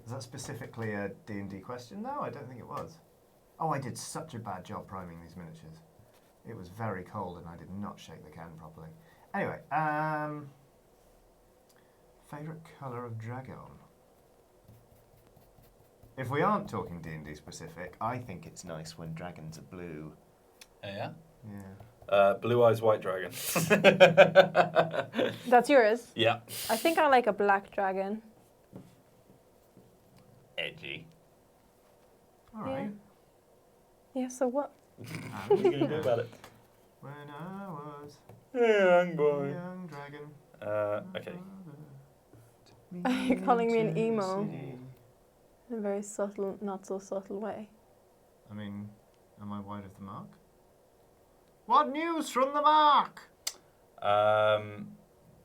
Was that specifically a D&D question? No, I don't think it was. Oh, I did such a bad job priming these miniatures. It was very cold and I did not shake the can properly. Anyway, favourite colour of dragon? If we aren't talking D&D specific, I think it's nice when dragons are blue. Yeah. Yeah. Blue eyes white dragon. That's yours? Yeah. I think I like a black dragon. Edgy. All right. Yeah, so what? What are you going to do about it? When I was Young a boy. young dragon. Okay. Are you calling me an into emo? the city. In a very subtle, not so subtle way. I mean, am I wide of the mark? What news from the mark?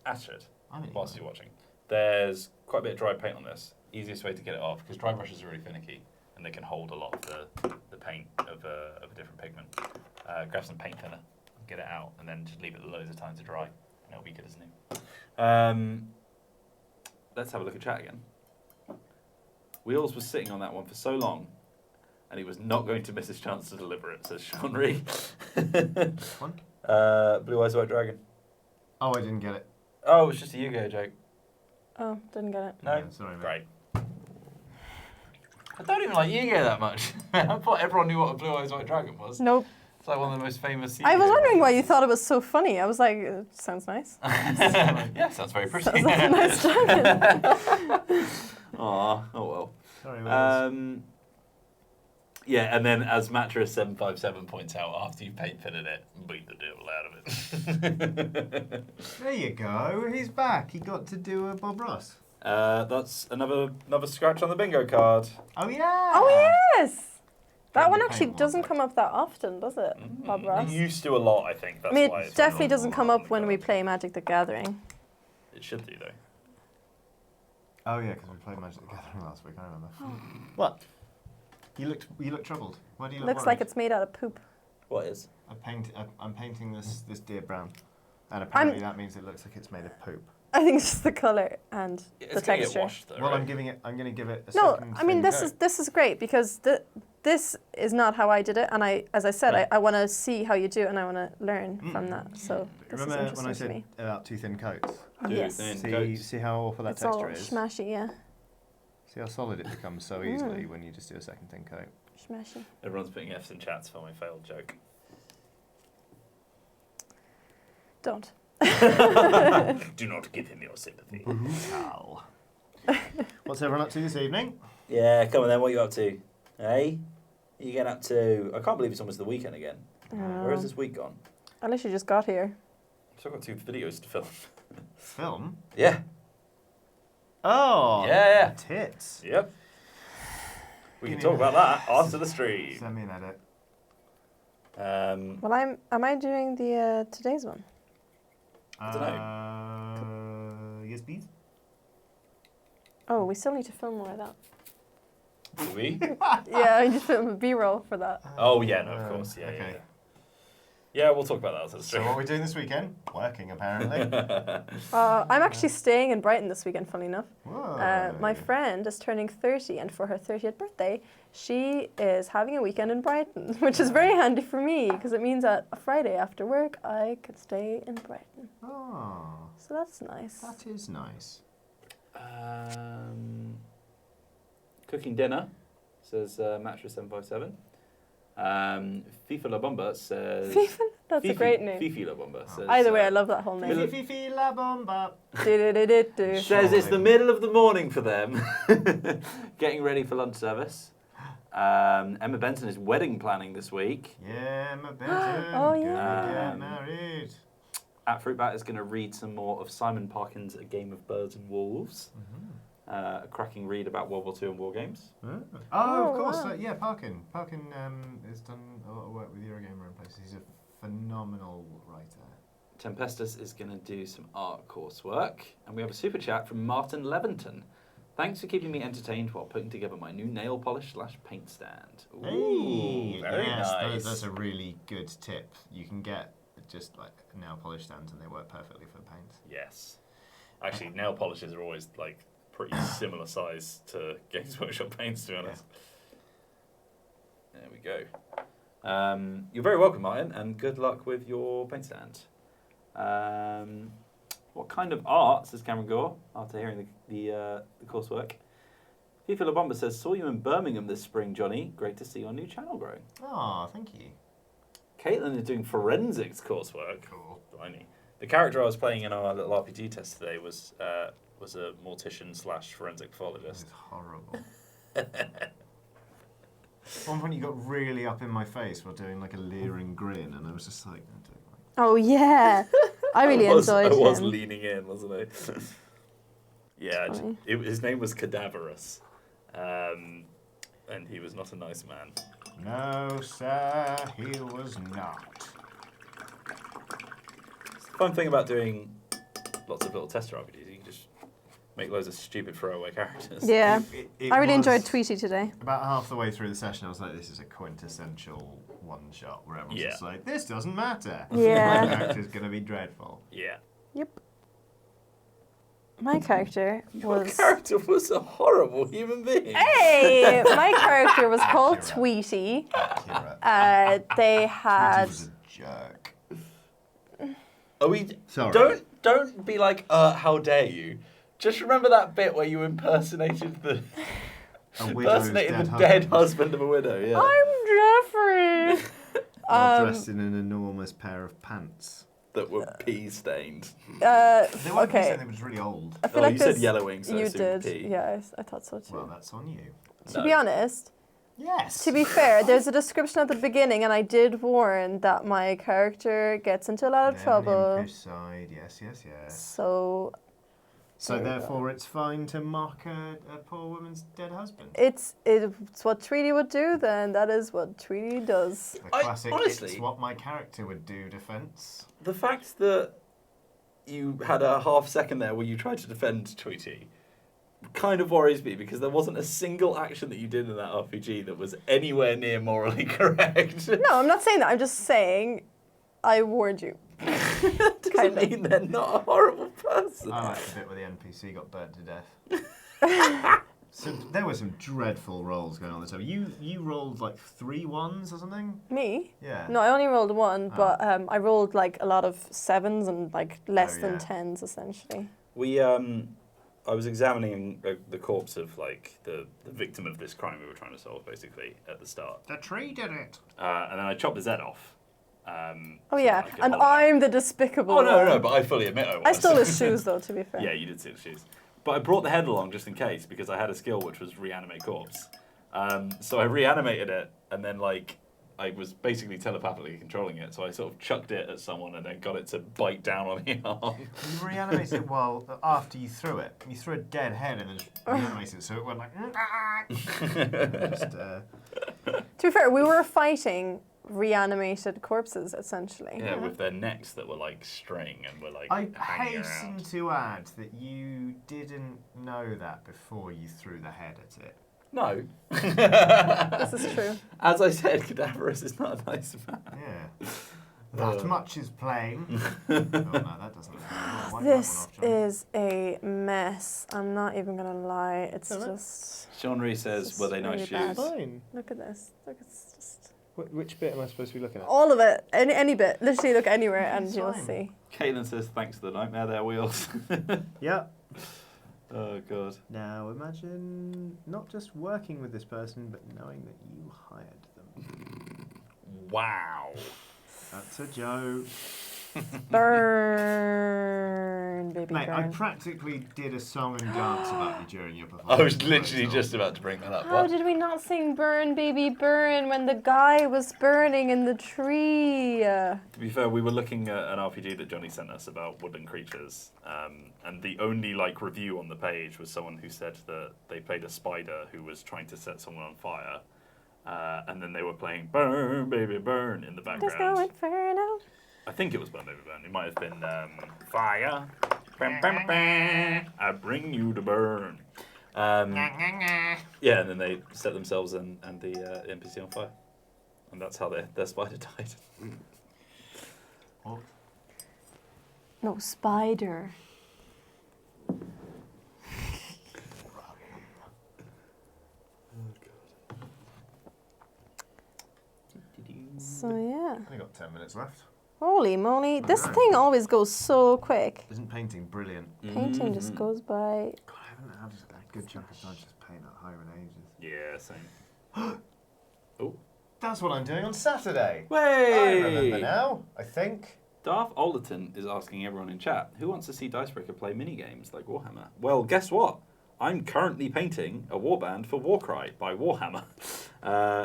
Astrid, I'm an whilst emo. you're watching, there's quite a bit of dry paint on this. Easiest way to get it off, because dry brushes are really finicky and they can hold a lot of the paint of a different pigment. Grab some paint thinner, get it out, and then just leave it loads of time to dry, and it'll be good as new. Let's have a look at chat again. Wheels was sitting on that one for so long, and he was not going to miss his chance to deliver it, says Sean Ree. One? Blue Eyes White Dragon. Oh, I didn't get it. Oh, it was just a Yu-Gi-Oh joke. Oh, didn't get it. No? Yeah, sorry, mate. Great. I don't even like Yu-Gi-Oh that much. I thought everyone knew what a Blue Eyes White Dragon was. Nope. It's like one of the most famous I was Yu-Gi-Oh wondering why you thought it was so funny. I was like, it sounds nice. Yeah, sounds very pretty. Sounds like a nice dragon. Aw, oh well. Sorry, Wills. Yeah, and then as Mattress757 points out, after you paint thinning it, beat the devil out of it. There you go. He's back. He got to do a Bob Ross. That's another scratch on the bingo card. Oh, yeah. Oh, yes! That Can one you actually paint one, doesn't like- come up that often, does it, Bob Ross? It used to a lot, I think. That's I mean, why it it's definitely not doesn't come on up the when we card. play Magic the Gathering. It should do, though. Oh, yeah, because we played Magic the Gathering last week. I remember. What? You look troubled. Why do you look Looks worried? like it's made out of poop. What is? I'm painting this deer brown. And apparently that means it looks like it's made of poop. I think it's just the color and It's the gonna texture. get washed though. Well, right? I'm giving it a No, second. I mean thin this coat. is great because this is not how I did it, and as I said, Right. I want to see how you do it, and I want to learn from that. So this is Remember interesting when I to said me. about 2 thin coats? Two Yes. thin See, coats. see how awful that It's all texture is. smashy, yeah, See how solid it becomes so easily when you just do a second thin coat. smashy. Everyone's putting F's in chats for my failed joke. Don't. Do not give him your sympathy. Brutal. What's everyone up to this evening? Yeah, come on then, what are you up to? Hey? What are you getting up to? I can't believe it's almost the weekend again. Where has this week gone? I literally just got here. So I've got 2 videos to film. Film? Yeah. Oh! Yeah. Tits. Yep. We Give can me talk about that after the stream. Send me an edit. Well, am I doing the today's one? I dunno. Yes, please. Oh, we still need to film more of that. Do we? Yeah, I need to film a B-roll for that. Oh yeah, no, of course. Yeah, okay. yeah. Yeah, we'll talk about that after the So stream. what are we doing this weekend? Working, apparently. I'm actually staying in Brighton this weekend, funny enough. Whoa. My friend is turning 30, and for her 30th birthday, she is having a weekend in Brighton, which is very handy for me because it means that a Friday after work I could stay in Brighton. Oh, So that's nice. that is nice. Cooking dinner, says Mattress 757. FIFA La Bomba says... That's a Fifi- great name. Fifi La Bomba says... Either way, I love that whole name. Philip- Fifi la bomba. Do-do-do-do-do. Says it's the middle of the morning for them. Getting ready for lunch service. Emma Benson is wedding planning this week. Yeah, my Benton. Oh, Gonna yeah. get married. At Fruitbat is going to read some more of Simon Parkin's A Game of Birds and Wolves. A cracking read about World War II and war games. Oh, Oh, of course. wow. Yeah, Parkin. Parkin has done a lot of work with Eurogamer and places. He's a phenomenal writer. Tempestus is going to do some art coursework. And we have a super chat from Martin Leventon. Thanks for keeping me entertained while putting together my new nail polish / paint stand. Ooh, Hey, very yes, nice. That's a really good tip. You can get just like nail polish stands and they work perfectly for paint. Yes. Actually, nail polishes are always like pretty similar size to Games Workshop paints, to be honest. There we go. You're very welcome, Martin, and good luck with your paint stand. What kind of art, says Cameron Gore, after hearing the coursework. FIFA La Bomba says, saw you in Birmingham this spring, Johnny. Great to see your new channel growing. Oh, thank you. Caitlin is doing forensics coursework. Cool. Blimey. The character I was playing in our little RPG test today was a mortician / forensic This pathologist. is horrible. At one point, you got really up in my face while doing like a leering grin, and I was just like, I don't like. Oh, yeah. I really enjoyed I was him. leaning in, wasn't I? Yeah, That's funny. his name was Cadaverous, and he was not a nice man. No, sir, he was not. The fun thing about doing lots of little tester RPGs, you can just make loads of stupid throwaway characters. Yeah. It I really was- enjoyed Tweety today. About half the way through the session, I was like, this is a quintessential one shot where everyone's Yeah. just like, this doesn't matter. Yeah. The character's going to be dreadful. Yeah. Yep. My character Your was... character was a horrible human being. Hey! My character was called Accurate. Tweety. Accurate. They Tweety had... was a jerk. Are we? Sorry. Don't be like, how dare you? Just remember that bit where you impersonated the A widow's dead husband of a widow. Yeah. I'm Jeffrey! While dressed in an enormous pair of pants. That were pea stained. They weren't Okay. they were just really old. I feel Oh, like you said this- yellowing, so I You assumed did. pea. Yeah, I thought so too. Well, that's on you. To be honest, Yes. to be fair, there's a description at the beginning, and I did warn that my character gets into a lot of trouble. Impish side. Yes, yes, yes. So So There we go. therefore, it's fine to mock a poor woman's dead husband. it's what Tweety would do. Then that is what Tweety does. The classic. honestly- It's what my character would do. Defense. The fact that you had a half second there where you tried to defend Tweety kind of worries me, because there wasn't a single action that you did in that RPG that was anywhere near morally correct. No, I'm not saying that. I'm just saying I warned you. Doesn't mean they're not a horrible I like the bit where the NPC got burnt to death. So there were some dreadful rolls going on this time. You rolled like 3 1s or something? Me? Yeah. No, I only rolled 1, Oh. but I rolled like a lot of 7s and like less Oh, than yeah. 10s essentially. I was examining the corpse of like the victim of this crime we were trying to solve, basically at the start, The tree did it. and then I chopped his head off. Oh so yeah, that I could and hold it out. I'm the despicable Oh no, one. no, but I fully admit I was. I stole his shoes though, to be fair. Yeah, you did steal the shoes. But I brought the head along just in case because I had a skill which was reanimate corpse. So I reanimated it, and then like I was basically telepathically controlling it. So I sort of chucked it at someone and then got it to bite down on the arm. You reanimated it after you threw it. You threw a dead head and then just reanimated it, so it went like. Just, To be fair, we were fighting reanimated corpses essentially. Yeah, with their necks that were like string and were like I hanging hasten around. to add that you didn't know that before you threw the head at it. No. This is true. As I said, Cadaverous is not a nice man. Yeah. That much is plain. Oh no, that doesn't. Wipe that one This off, Johnny. is a mess. I'm not even gonna lie. It's Alright. just Sean Ree This says, is were they nice really shoes? bad. Fine. look at this. Look, it's just Which bit am I supposed to be looking at? all of it. Any bit. Literally look anywhere and It's you'll fine. see. Caitlin says, thanks for the nightmare there, Wheels. Yeah. Oh, God. Now imagine not just working with this person, but knowing that you hired them. Wow. That's a joke. Burn, baby, Mate, I burn. practically did a song and dance about you during your performance. I was literally just about to bring that up. How What? did we not sing "Burn, Baby, Burn" when the guy was burning in the tree? To be fair, we were looking at an RPG that Johnny sent us about woodland creatures, and the only like review on the page was someone who said that they played a spider who was trying to set someone on fire, and then they were playing "Burn, Baby, Burn" in the There's background. no inferno. I think it was Burn, Baby, Burn. It might have been Fire. Bam, bam, bam, I bring you to burn. Yeah, and then they set themselves and the NPC on fire, and that's how their spider died. Oh, No, spider. So yeah. only got 10 minutes left. Holy moly. This know. thing always goes so quick. Isn't painting brilliant? Painting just goes by. God, I haven't had a good chunk of time to just paint that higher in ages. Yeah, same. Oh. That's what I'm doing on Saturday. I Way! remember now, I think. Darth Olderton is asking everyone in chat, who wants to see Dicebreaker play mini-games like Warhammer? Well, guess what? I'm currently painting a warband for Warcry by Warhammer.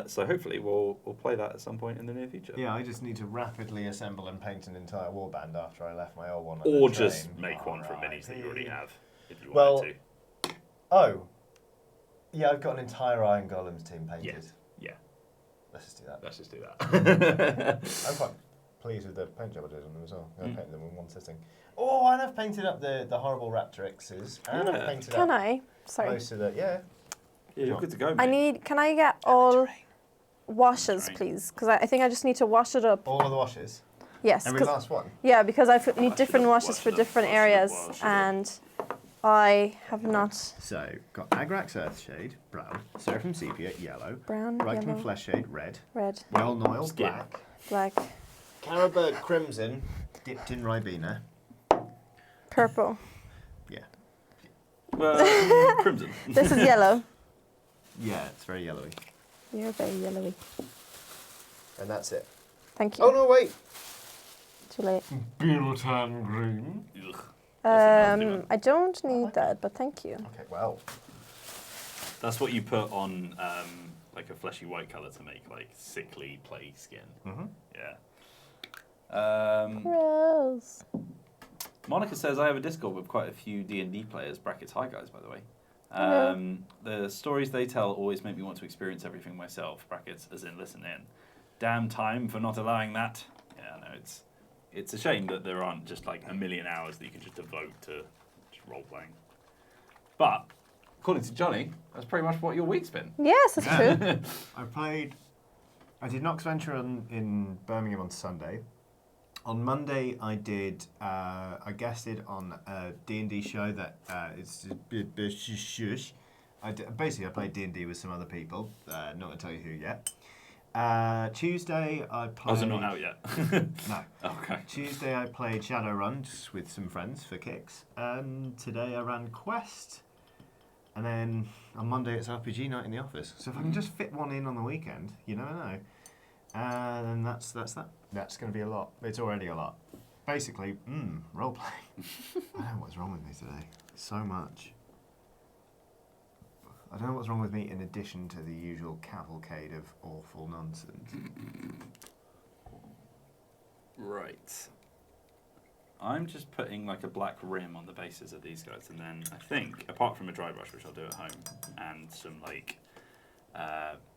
So hopefully we'll play that at some point in the near future. Yeah, I just need to rapidly assemble and paint an entire warband after I left my old one. Or just make one from Alright. minis that you already have, if you Well, wanted to. Oh. Yeah, I've got an entire Iron Golems team painted. Yes. Yeah. Let's just do that. Let's just do that. I'm quite pleased with the paint job I did on them as well. I Mm. painted them in one sitting. Oh, and I've painted up the horrible Raptorixes. And I've Yeah. painted Can up I? Sorry. most of the... Yeah. Yeah, you're good to go, mate. I need. Can I get all washes, Right. please? Because I think I just need to wash it up. All of the washes. Yes. Every 'cause- last one. yeah, because I need Wash it different up, washes wash for it up, different wash it up, areas, wash it up. and I have not. So, got Agrax Earthshade, brown. Seraphim Sepia, yellow. Brown, Reichman yellow, Fleshshade, red. red, Well Noil, Skin. black. black, Carabird Crimson, dipped in Ribena. purple. Yeah. Crimson. This is yellow. Yeah, it's very yellowy. You're very yellowy. And that's it. Thank you. Oh, no, wait. Too late. Biltan Green. Ugh. That's a nasty I don't need that, but thank you. Okay, well. That's what you put on like a fleshy white colour to make like sickly play skin. Mm-hmm. Yeah. Gross. Monica says, I have a Discord with quite a few D&D players, brackets hi guys, by the way. Hello. The stories they tell always make me want to experience everything myself, brackets as in listen in. Damn time for not allowing that. Yeah, no, it's a shame that there aren't just like a million hours that you can just devote to just role-playing. But, according to Johnny, that's pretty much what your week's been. Yes, that's true. I did Nox Venture in Birmingham on Sunday. On Monday, I guested on a D&D show that basically I played D&D with some other people. Not going to tell you who yet. Tuesday, I played... Oh, is it not out yet? No. Okay. Tuesday, I played Shadowrun just with some friends for kicks. And today, I ran Quest. And then on Monday, it's RPG night in the office. So if I can just fit one in on the weekend, you never know. And then that's that. That's going to be a lot. It's already a lot. Basically, role-playing. I don't know what's wrong with me today. So much. I don't know what's wrong with me in addition to the usual cavalcade of awful nonsense. Right. I'm just putting like a black rim on the bases of these guys, and then I think, apart from a dry brush, which I'll do at home, and some like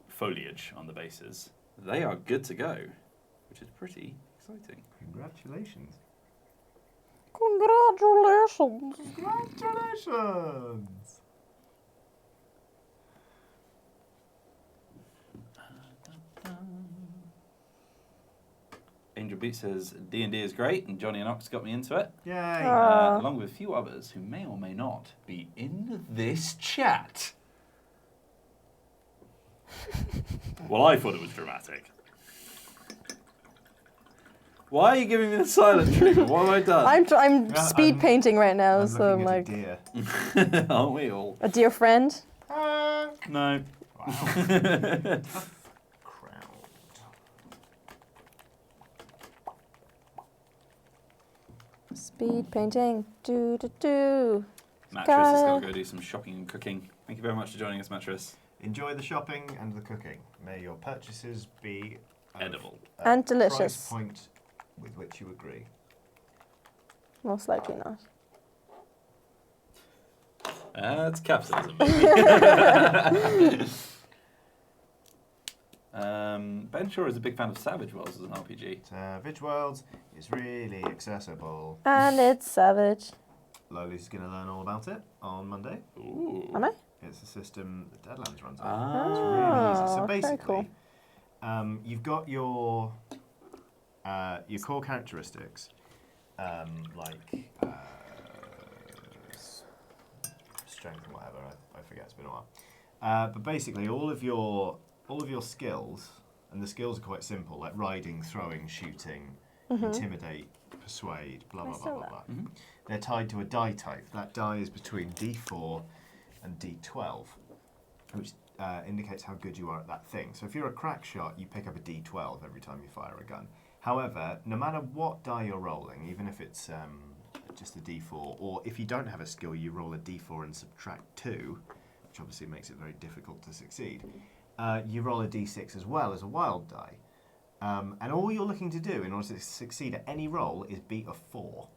foliage on the bases, they are good to go, which is pretty exciting. Congratulations. Congratulations. Congratulations. Angel Beat says D&D is great, and Johnny and Ox got me into it, Yay. along with a few others who may or may not be in this chat. Well, I thought it was dramatic. Why are you giving me the silent treatment? What have I done? I'm speed painting right now, I'm so I'm looking like at a deer. Aren't we all? a dear friend. No. Wow. Crowd. Speed painting. Do do do. Mattress has got Gotta- to go do some shopping and cooking. Thank you very much for joining us, Mattress. Enjoy the shopping and the cooking. May your purchases be of Edible. a And delicious. Price point with which you agree. Most likely not. That's capitalism, baby. Ben Shaw is a big fan of Savage Worlds as an RPG. Savage Worlds is really accessible. And it's savage. Loli's going to learn all about it on Monday. Ooh. Am I? It's a system that Deadlands runs on. Ah. It's really easy. So very basically, cool. you've got your core characteristics, like strength and whatever. I forget. It's been a while. But basically, all of your skills, and the skills are quite simple, like riding, throwing, shooting, intimidate, persuade, blah blah I blah saw blah that. blah. They're tied to a die type. That die is between D4 and D12, which indicates how good you are at that thing. So if you're a crack shot, you pick up a D12 every time you fire a gun. However, no matter what die you're rolling, even if it's just a D4, or if you don't have a skill, you roll a D4 and subtract 2, which obviously makes it very difficult to succeed. You roll a D6 as well as a wild die. And all you're looking to do in order to succeed at any roll is beat a 4.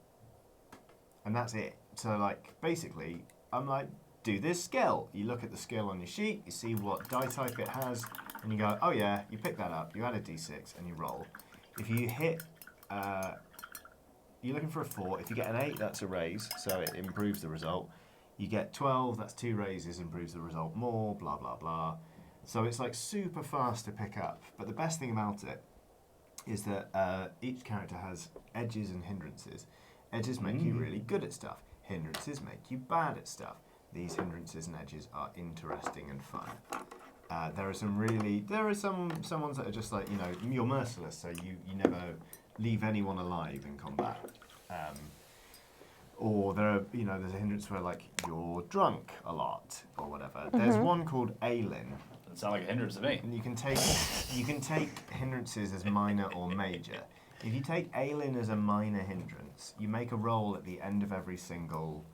And that's it. So, like, basically, I'm like, do this skill. You look at the skill on your sheet, you see what die type it has, and you go, oh yeah, you pick that up, you add a D6, and you roll. If you hit, you're looking for a 4. If you get an 8, that's a raise, so it improves the result. You get 12, that's 2 raises, improves the result more, blah, blah, blah. So it's like super fast to pick up. But the best thing about it is that each character has edges and hindrances. Edges make you really good at stuff. Hindrances make you bad at stuff. These hindrances and edges are interesting and fun. There are some ones that are just like, you know, you're merciless, so you never leave anyone alive in combat. Or there's a hindrance where like you're drunk a lot or whatever. There's one called Aelin. Doesn't sound like a hindrance to me. And you can take hindrances as minor or major. If you take Aelin as a minor hindrance, you make a roll at the end of every single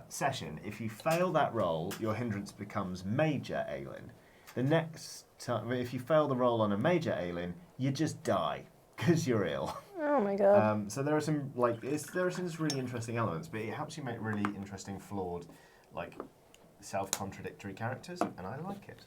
session. If you fail that roll, your hindrance becomes major Aelin. The next time, if you fail the roll on a major Aelin, you just die because you're ill. Oh my god. So there are some really interesting elements, but it helps you make really interesting, flawed, like self-contradictory characters, and I like it.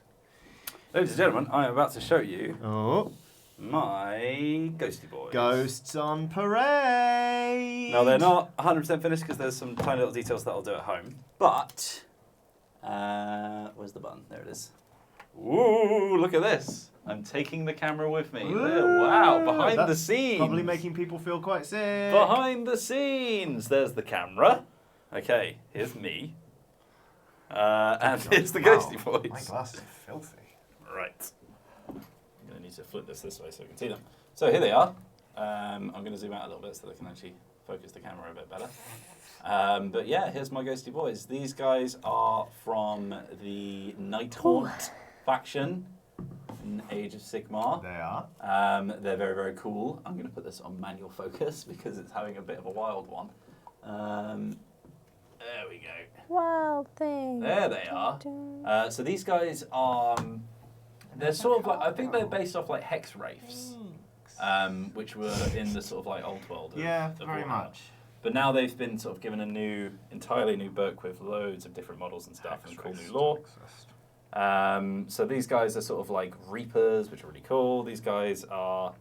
Ladies and gentlemen, I am about to show you Oh, my Ghosty Bois. Ghosts on Parade! Now, they're not 100% finished because there's some tiny little details that I'll do at home. But, where's the button? There it is. Ooh, look at this. I'm taking the camera with me. Wow, behind the scenes. Probably making people feel quite sick. Behind the scenes. There's the camera. Okay, here's me. And here's the Ghosty Bois. My glasses are filthy. Right. I'm going to need to flip this way so I can see them. So here they are. I'm going to zoom out a little bit so that I can actually focus the camera a bit better. But yeah, here's my Ghosty Bois. These guys are from the Nighthaunt faction in Age of Sigmar. They are. They're very, very cool. I'm going to put this on manual focus because it's having a bit of a wild one. There we go. Wild thing. There they are. So these guys are, they're sort of like, I think they're based off like hex wraiths, which were in the sort of like old world. Yeah, of very Warhammer. much. But now they've been sort of given a entirely new book with loads of different models and stuff and cool new lore. So these guys are sort of like Reapers, which are really cool. These guys are,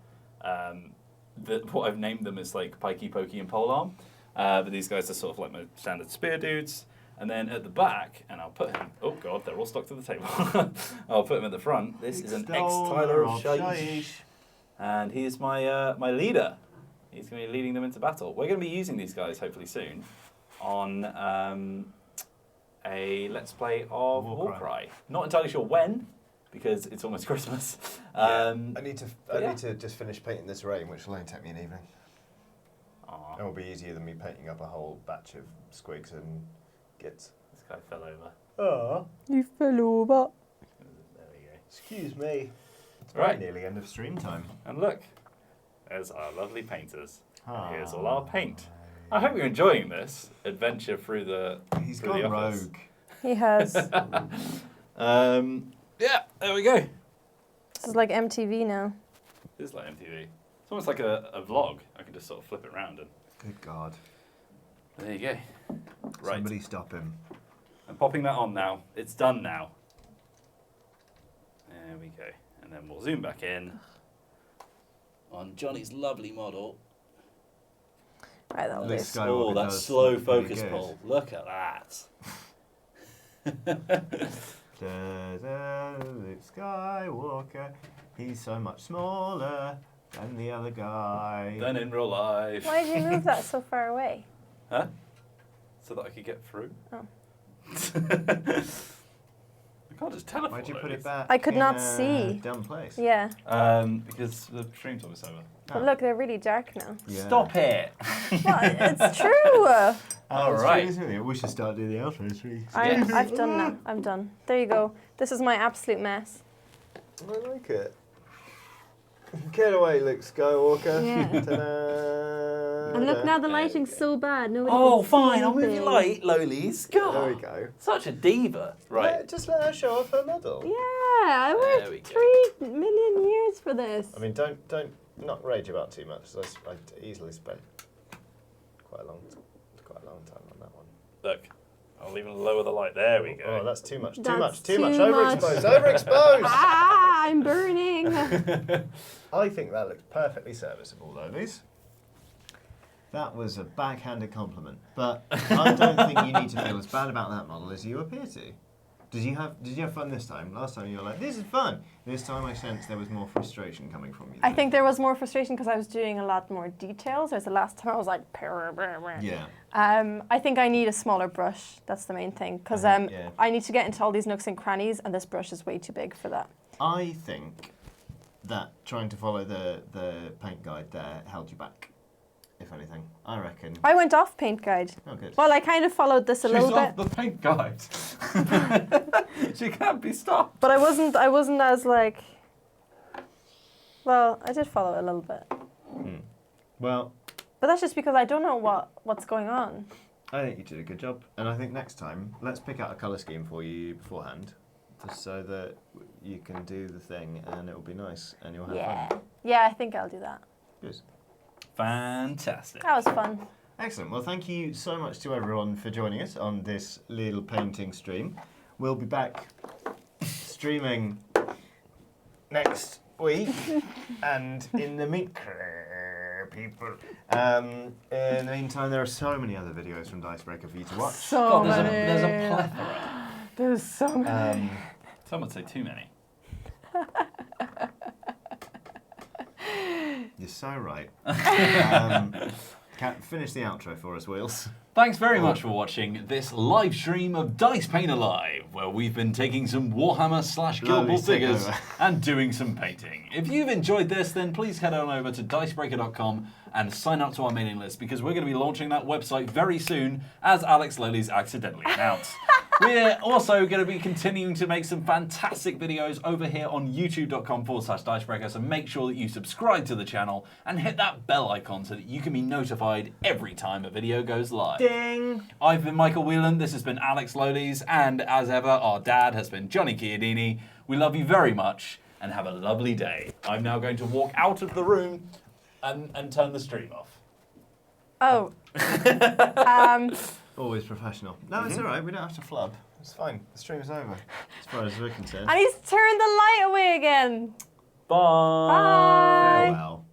what I've named them is like Pikey, Pokey, and Polearm. But these guys are sort of like my standard spear dudes. And then at the back, and I'll put him, oh god, they're all stuck to the table. I'll put him at the front. This is an ex-Tyler of Shaish. And he is my my leader. He's going to be leading them into battle. We're going to be using these guys, hopefully soon, on a Let's Play of Warcry. Not entirely sure when, because it's almost Christmas. I need to just finish painting this rain, which will only take me an evening. Aww. It will be easier than me painting up a whole batch of squigs and gits. This guy fell over. Oh. You fell over. There we go. Excuse me. It's Right. nearly end of stream time. And look, there's our lovely painters. Ah. Here's all our paint. I hope you're enjoying this adventure through the He's through the gone office. rogue. He has. Yeah, there we go. This is like MTV now. It is like MTV. It's almost like a vlog. I can just sort of flip it around and Good God. there you go. Right. Somebody stop him. I'm popping that on now. It's done now. There we go. And then we'll zoom back in on Johnny's lovely model. Right, that'll This do. guy Oh, Skywalker that does slow look pretty focus good. pull. Look at that. Luke Skywalker. He's so much smaller than the other guy. Then in real life. Why did you move that so far away? Huh? So that I could get through? Oh. I can't just teleport. Why'd you put those. it back? I could in not a see. Dumb place. Yeah. Because the stream's almost over. But look, they're really dark now. Yeah. Stop it! Well, it's true. All it's right. true, isn't it? We should start doing the outro. Yes. I've done now. I'm done. There you go. This is my absolute mess. I like it. Get away, Luke Skywalker. Yeah. Ta-da. And look, now the There we lighting's go. so bad. Nobody Oh, can see fine. I'll move your anything. light, Lolies. God. There we go. Such a diva. Right. Yeah, just let her show off her medal. Yeah, I There we worked go. 3 million years for this. I mean, don't not rage about too much. I easily spent quite a long time on that one. Look. I'll even lower the light. There we go. Oh, that's too much. That's Too much. too much. Overexposed. Overexposed. Ah, I'm burning. I think that looks perfectly serviceable, Lolies. That was a backhanded compliment, but I don't think you need to feel as bad about that model as you appear to. Did you have fun this time? Last time you were like, this is fun. This time I sensed there was more frustration coming from you. I think there was more frustration because I was doing a lot more details. Whereas the last time I was like, Yeah. I think I need a smaller brush. That's the main thing because Yeah. I need to get into all these nooks and crannies, and this brush is way too big for that. I think that trying to follow the paint guide there held you back, if anything. I reckon. I went off paint guide. Oh, good. Well, I kind of followed this a She's little off bit, the paint guide. She can't be stopped. but I wasn't as like. Well, I did follow it a little bit, Well, but that's just because I don't know what's going on. I think you did a good job. And I think next time, let's pick out a colour scheme for you beforehand, just so that you can do the thing and it'll be nice and you'll have fun. Yeah, I think I'll do that. Good. Fantastic. That was fun. Excellent. Well, thank you so much to everyone for joining us on this little painting stream. We'll be back streaming next week, and in the people. In the meantime, there are so many other videos from Dicebreaker for you to watch. So God, many. there's a plethora. There's so many. Some would say too many. You're so right. Finish the outro for us, Wheels. Thanks very much for watching this live stream of Dicepainter Live, where we've been taking some Warhammer / Guildball figures and doing some painting. If you've enjoyed this, then please head on over to dicebreaker.com and sign up to our mailing list, because we're going to be launching that website very soon, as Alex Lowley's accidentally announced. We're also going to be continuing to make some fantastic videos over here on youtube.com/Dicebreaker, so make sure that you subscribe to the channel and hit that bell icon so that you can be notified every time a video goes live. Ding! I've been Michael Whelan, this has been Alex Lowleys, and as ever, our dad has been Johnny Chiodini. We love you very much, and have a lovely day. I'm now going to walk out of the room and turn the stream off. Oh. Always professional. No, it's all right. We don't have to flub. It's fine. The stream's over, as far as we're concerned. And he's turned the light away again. Bye. Bye. Farewell.